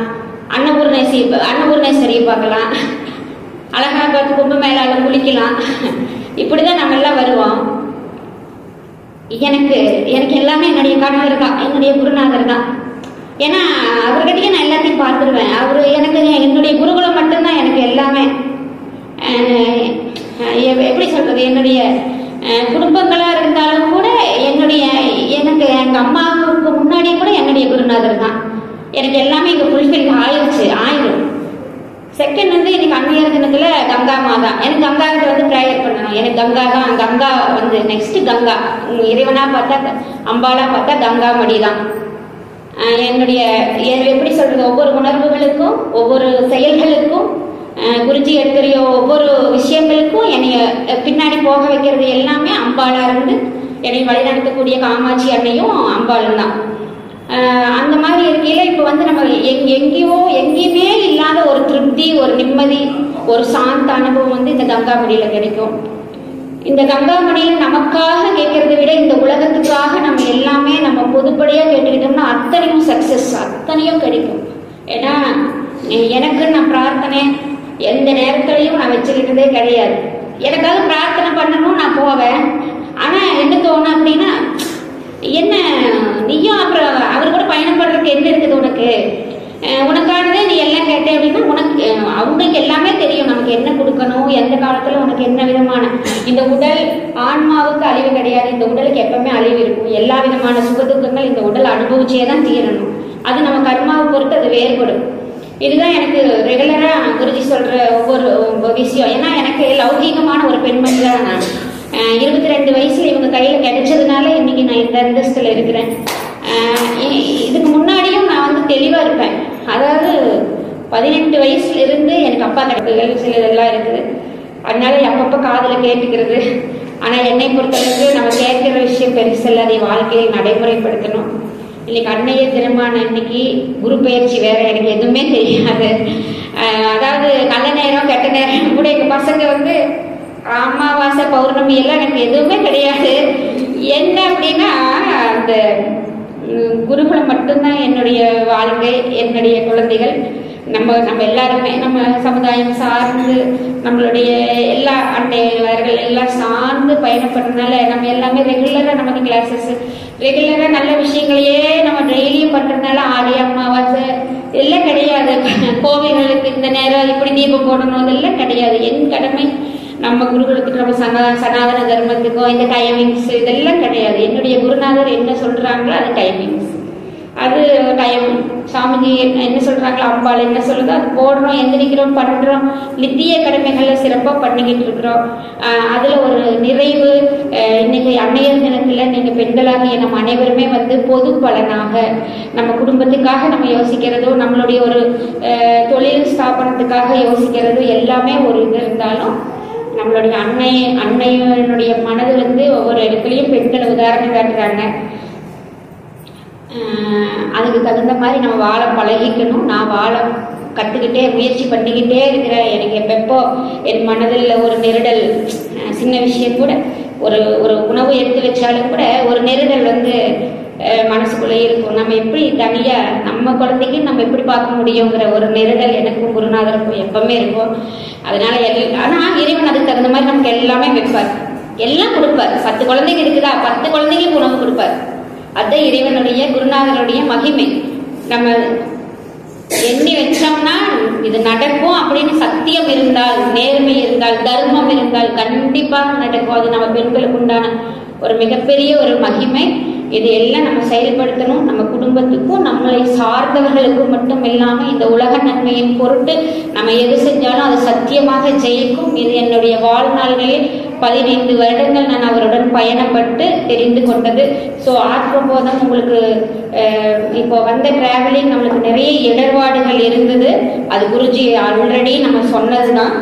அன்னபூர்ணேஸ்வரியை பார்க்கலாம், அலகாபாத் கும்பமேளால குளிக்கலாம். இப்படிதான் நம்ம எல்லாம் வருவோம். எனக்கு எல்லாமே என்னுடைய கணவர் தான், என்னுடைய குருநாதர் தான். ஏன்னா அவர்கிட்டயே நான் எல்லாத்தையும் பார்த்துருவேன். அவரு எனக்கு என்னுடைய குருகுலம் மட்டும்தான் எனக்கு எல்லாமே. எப்படி சொல்றது, என்னுடைய குடும்பங்களா இருந்தாலும் கூட எனக்கு எங்க அம்மாவுக்கு முன்னாடியே கூட என்னுடைய குருநாதர் தான். எனக்கு எல்லாமே இங்க ஃபுல்ஃபில் ஆயிரும். செகண்ட் இன்னைக்கு அன்னையர் தினத்துல கங்கா மாதா, எனக்கு கங்காவுக்கு ப்ரேயர் பண்ணணும். எனக்கு கங்கா தான், கங்கா நெக்ஸ்ட் கங்கா, இறைவனா பார்த்தா அம்பாலா பார்த்தா கங்கா மடி தான். என்னுடைய எப்படி சொல்றது, ஒவ்வொரு உணர்வுகளுக்கும் ஒவ்வொரு செயல்களுக்கும் குருஜி எடுக்கிற ஒவ்வொரு விஷயங்களுக்கும் என்னைய பின்னாடி போக வைக்கிறது எல்லாமே அம்பாலா இருந்து என்னை வழிநடத்தக்கூடிய காமாட்சி அன்னையும் அம்பாலும் தான். அந்த மாதிரி இருக்கையில இப்ப நம்ம எங்கேயுமே இல்லாத ஒரு திருப்தி, ஒரு நிம்மதி, ஒரு சாந்த அனுபவம் இந்த கங்காமடியில கிடைக்கும். இந்த கங்காமடியில நமக்காக கேட்கறதை விட இந்த உலகத்துக்காக நம்ம எல்லாமே நம்ம பொதுப்படியா கேட்டுக்கிட்டோம்னா அத்தனையும் சக்சஸ், அத்தனையும் கிடைக்கும். ஏன்னா எனக்கு நான் பிரார்த்தனை எந்த நேரத்திலையும் நான் வச்சுக்கிட்டதே கிடையாது. எனக்காக பிரார்த்தனை பண்ணணும் நான் போவேன். ஆனா என்ன தோணும் அப்படின்னா, என்ன நீயும் அப்புறம் அவர் கூட பயணம் பண்றதுக்கு என்ன இருக்குது உனக்கு, உனக்கானதே நீ எல்லாம் கேட்ட அப்படின்னா உனக்கு அவங்களுக்கு எல்லாமே தெரியும் நமக்கு என்ன கொடுக்கணும், எந்த காலத்துல உனக்கு என்ன விதமான. இந்த உடல் ஆன்மாவுக்கு அழிவு கிடையாது, இந்த உடலுக்கு எப்பவுமே அழிவு இருக்கும். எல்லா விதமான சுகதுக்கங்கள் இந்த உடல் அனுபவிச்சே தான் தீரணும். அது நம்ம கர்மாவை பொறுத்து அது வேறுபடும். இதுதான் எனக்கு ரெகுலரா குருஜி சொல்ற ஒவ்வொரு விஷயம். ஏன்னா எனக்கு லௌகீகமான ஒரு பெண்மணி தான் நான். 22 வயசுல இவங்க கையில கிடைச்சதுனால இன்னைக்கு நான் இந்த அந்தஸ்துல இருக்கிறேன். இதுக்கு முன்னாடியும் நான் தெளிவா இருப்பேன். அதாவது 18 வயசுல இருந்து எனக்கு அப்பா நடப்புகள் சிலதெல்லாம் இருக்குது. அதனால அப்பப்போ காதில் கேட்டுக்கிறது. ஆனால் என்னை பொறுத்தளவுக்கு நம்ம கேட்குற விஷயம் பெருசில்ல, அதை வாழ்க்கையில் நடைமுறைப்படுத்தணும். இன்னைக்கு அன்னைய தினமான இன்னைக்கு குரு பயிற்சி வேற, எனக்கு எதுவுமே தெரியாது. அதாவது நல்ல நேரம் கெட்ட நேரம் கூட எங்கள் பசங்க வந்து அமாவாசை பௌர்ணமி எல்லாம் எனக்கு எதுவுமே கிடையாது. என்ன அப்படின்னா அந்த குருகுலம் மட்டும்தான் என்னுடைய வாழ்க்கை, என்னுடைய குழந்தைகள். நம்ம எல்லாருமே நம்ம சமுதாயம் சார்ந்து நம்மளுடைய எல்லா அன்னையர்கள் எல்லாம் சார்ந்து பயணப்படுறதுனால நம்ம எல்லாமே ரெகுலராக நமக்கு கிளாஸஸ் ரெகுலராக நல்ல விஷயங்களையே நம்ம டெய்லியும் பண்ணுறதுனால ஆடி அமாவாசை எல்லாம் கிடையாது. கோவில்களுக்கு இந்த நேரம் இப்படி தீபம் போடணும் அதெல்லாம் கிடையாது. என் கடமை நம்ம குருகுலத்துக்கு நம்ம சனாதன தர்மத்துக்கோ இந்த டைமிங்ஸ் இதெல்லாம் கிடையாது. என்னுடைய குருநாதர் என்ன சொல்றாங்களோ அது டைமிங்ஸ், அது டைம். சாமிஜி என்ன சொல்றாங்களோ, அம்பாள் என்ன சொல்லுதோ அது போடுறோம், எந்திரிக்கிறோம், பண்றோம். நித்திய கடமைகளை சிறப்பாக பண்ணிக்கிட்டு இருக்கிறோம். அதுல ஒரு நிறைவு. இன்னைக்கு அன்னையர் தினத்துல நீங்க பெண்களாகிய நம்ம அனைவருமே வந்து பொது பலனாக நம்ம குடும்பத்துக்காக நம்ம யோசிக்கிறதோ, நம்மளுடைய ஒரு தொழில் ஸ்தாபனத்துக்காக யோசிக்கிறதோ எல்லாமே ஒரு இது இருந்தாலும் நம்மளுடைய அன்னையனுடைய மனது வந்து ஒவ்வொரு இடத்துலையும் பெண்களை உதாரணம் காட்டுறாங்க. அதுக்கு தகுந்த மாதிரி நம்ம வாழ பழகிக்கணும். நான் வாழ கற்றுக்கிட்டே முயற்சி பண்ணிக்கிட்டே இருக்கிறேன். எனக்கு எப்பப்போ என் மனதில் ஒரு நெருடல், சின்ன விஷயம் கூட, ஒரு உணவு எடுத்து வச்சாலும் கூட ஒரு நெருடல் வந்து மனசுக்குள்ளே இருக்கும். நம்ம எப்படி தனியாக நம்ம குழந்தைக்கு நம்ம எப்படி பார்க்க முடியுங்கிற ஒரு நெருடல் எனக்கும் குருநாதருக்கும் எப்பவுமே இருக்கும். அதனால ஆனால் இறைவன் அதுக்கு தகுந்த மாதிரி நமக்கு எல்லாமே வைப்பார், எல்லாம் கொடுப்பார். 10 குழந்தைங்க இருக்குதா, 10 குழந்தைங்களுக்கு உணவு கொடுப்பார். அதுதான் இறைவனுடைய குருநாதருடைய மகிமை. நம்ம எண்ணி வச்சோம்னா இது நடக்கும் அப்படின்னு சத்தியம் இருந்தால், நேர்மை இருந்தால், தர்மம் இருந்தால் கண்டிப்பாக நடக்கும். அது நம்ம பெண்களுக்கு உண்டான ஒரு மிகப்பெரிய ஒரு மகிமை. இது எல்லாம் நம்ம செயல்படுத்தணும். நம்ம குடும்பத்துக்கும் நம்மளை சார்ந்தவர்களுக்கும் மட்டும் இல்லாமல் இந்த உலக நன்மையின் பொருட்டு நம்ம எது செஞ்சாலும் அது சத்தியமாக ஜெயிக்கும். இது என்னுடைய வாழ்நாள்களில் 15 வருடங்கள் நான் அவருடன் பயணப்பட்டு தெரிந்து கொண்டது. ஸோ ஆத்மபோதம் உங்களுக்கு இப்போ வந்த டிராவலிங் நம்மளுக்கு நிறைய இடர்பாடுகள் இருந்தது. அது குருஜி ஆல்ரெடி நம்ம சொன்னது தான்.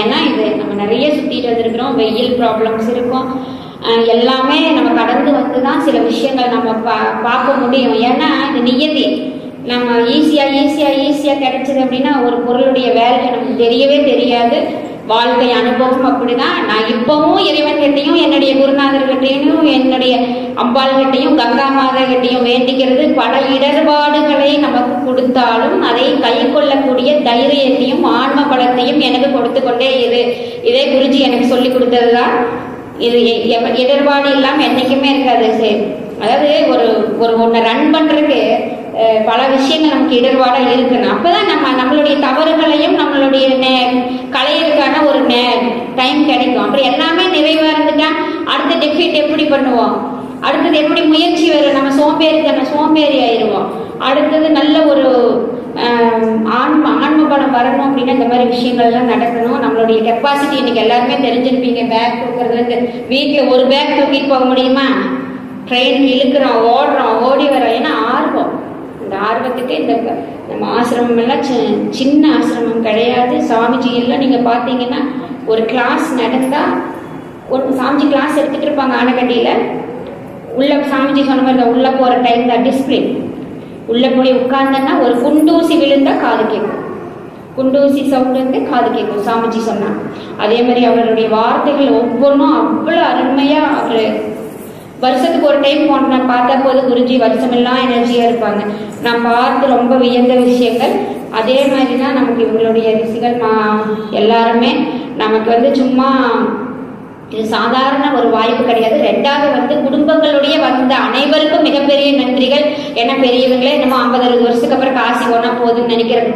ஏன்னா இது நம்ம நிறைய சுற்றிட்டு வந்திருக்கிறோம். வெயில் ப்ராப்ளம்ஸ் இருக்கும், எல்லாமே நம்ம கடந்து வந்து தான் சில விஷயங்கள் நம்ம பார்க்க முடியும். ஏன்னா இது நியதி. நம்ம ஈஸியாக கிடைச்சது அப்படின்னா ஒரு பொருளுடைய வேல்யூ நமக்கு தெரியவே தெரியாது. வாழ்க்கை அனுபவம் அப்படிதான். நான் இப்பவும் இறைவன்கிட்டையும் என்னுடைய குருநாதர்கிட்டையும் என்னுடைய அம்பாள்கிட்டையும் கங்கா மாதகிட்டையும் வேண்டிக்கிறது, பல இடர்பாடுகளை நமக்கு கொடுத்தாலும் அதை கை கொள்ளக்கூடிய தைரியத்தையும் ஆன்ம பலத்தையும் எனக்கு கொடுத்து கொண்டே இதே குருஜி எனக்கு சொல்லி கொடுத்ததுதான். இது இடர்பாடு இல்லாமல் என்னைக்குமே இருக்காது. அதாவது ஒன்று ரன் பண்றதுக்கு பல விஷயங்கள் நமக்கு இடர்பாடாக இருக்குன்னு அப்பதான் நம்மளுடைய தவறுகளையும் நம்மளுடைய களையிறதுக்கான ஒரு டைம் கிடைக்கும். அப்புறம் எல்லாமே நிறைவா இருந்துட்டா அடுத்த டெஃபிட் எப்படி பண்ணுவோம், அடுத்தது எப்படி முயற்சி வரும், நம்ம சோம்பேறி ஆயிடுவோம். அடுத்தது நல்ல ஒரு ஆன்ம பலம் வரணும் அப்படின்னா இந்த மாதிரி விஷயங்கள்லாம் நடக்கணும். நம்மளுடைய கெப்பாசிட்டி இன்னைக்கு எல்லாருமே தெரிஞ்சிருப்பீங்க. பேக் தூக்குறதுலேருந்து வீட்டில் ஒரு பேக் தூக்கிட்டு போக முடியுமா? ட்ரெயின் இழுக்கிறோம், ஓடுறோம், ஓடி வரோம். ஏன்னா ஆர்வம். இந்த ஆர்வத்துக்கு இந்த நம்ம ஆசிரமம் எல்லாம் சின்ன ஆசிரமம் கிடையாது. சாமிஜி எல்லாம் நீங்க பார்த்தீங்கன்னா ஒரு கிளாஸ் நடந்தா ஒரு சாமிஜி கிளாஸ் எடுத்துட்டு இருப்பாங்க ஆனக்கட்டியில. உள்ள சாமிஜி சொன்ன மாதிரி தான் உள்ள போற டைம் தான் டிசிப்ளின். உள்ள போய் உட்கார்ந்தன்னா ஒரு குண்டூசி விழுந்தா காது கேட்கும், குண்டூசி சவுண்ட் வந்து காது கேட்கும் சாமிஜி சொன்னா. அதே மாதிரி அவருடைய வார்த்தைகள் ஒவ்வொன்றும் அவ்வளோ அருமையா. அவரு வருஷத்துக்கு ஒரு டைம் நான் பார்த்தா போது குருஜி வருஷமெல்லாம் எனர்ஜியா இருப்பாங்க. நான் பார்த்து ரொம்ப வியந்த விஷயங்கள். அதே மாதிரி தான் நமக்கு இவங்களுடைய ரிஷிகள் எல்லாருமே நமக்கு வந்து சும்மா இது சாதாரண ஒரு வாய்ப்பு கிடையாது. ரெண்டாவது வந்து குடும்பங்களுடைய வந்த அனைவருக்கும் மிகப்பெரிய நன்றிகள். ஏன்னா பெரியவங்களே நம்ம 50-60 வருஷத்துக்கு அப்புறம் காசி போனா போதுன்னு நினைக்கிறது.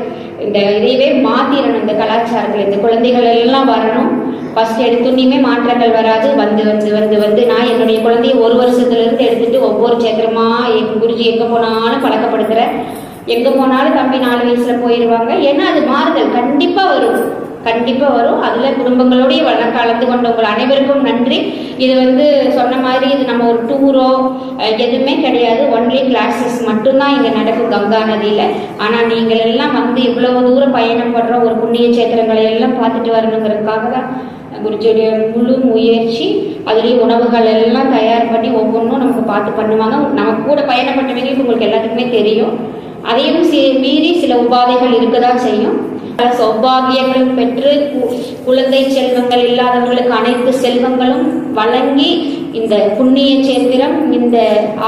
இந்த இதையவே மாத்திரணும். இந்த கலாச்சாரத்தில் இந்த குழந்தைகள் எல்லாம் வரணும். ஃபர்ஸ்ட் எடுத்துன்னுமே மாற்றங்கள் வராது. வந்து வந்து வந்து வந்து நான் என்னுடைய குழந்தைய 1 வருஷத்துல இருந்து எடுத்துட்டு ஒவ்வொரு சேத்திரமா எங்க குருஜி எங்க போனாலும் பழக்கப்படுத்துறேன். எங்க போனாலும் தம்பி 4 வயசுல போயிடுவாங்க. ஏன்னா அது மாறுதல் கண்டிப்பா வரும். கண்டிப்பா வரும். அதுல குடும்பங்களோடய கலந்து கொண்ட உங்கள் அனைவருக்கும் நன்றி. இது சொன்ன மாதிரி இது நம்ம ஒரு டூரோ எதுவுமே கிடையாது. ஒன்லி கிளாஸஸ் மட்டும்தான் இங்க நடக்கும் கங்கா நதியில. ஆனா நீங்கள் எல்லாம் இவ்வளவு தூரம் பயணம் பண்ற ஒரு புண்ணிய சேத்திரங்களை எல்லாம் பார்த்துட்டு வரணுங்கிறதுக்காக தான் குருஜியுடைய முழு முயற்சி. அதுலேயும் உணவுகள் எல்லாம் தயார் பண்ணி ஒவ்வொன்றும் நமக்கு பார்த்து பண்ணுவாங்க. நமக்கு கூட பயணப்பட்டவங்களுக்கு உங்களுக்கு எல்லாத்துக்குமே தெரியும். அதையும் மீறி சில உபாதைகள் இருக்கதான் செய்யும். சௌபாகியங்களும் பெற்று குழந்தை செல்வங்கள் இல்லாதவர்களுக்கு அனைத்து செல்வங்களும் வழங்கி இந்த புண்ணிய சேத்திரம், இந்த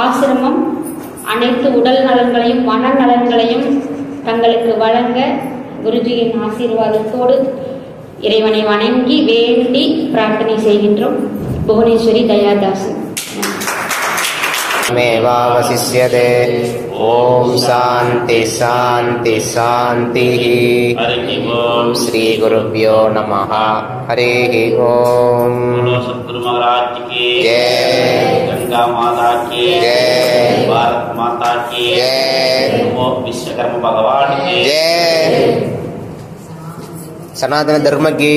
ஆசிரமம் அனைத்து உடல் நலன்களையும் மன நலன்களையும் தங்களுக்கு வழங்க குருஜியின் ஆசீர்வாதத்தோடு இறைவனை வணங்கி வேண்டி பிரார்த்தனை செய்கின்றோம். புவனேஸ்வரி தயாதாசன். मेवावशिष्यते। ओम शांति शांति शांति। ओम श्री गुरुभ्यो नमः। हरि ओम। सतगुरु महाराज की जय। गंगा माता की जय। भारत माता की जय। विश्वकर्मा भगवान की जय। सनातन धर्म की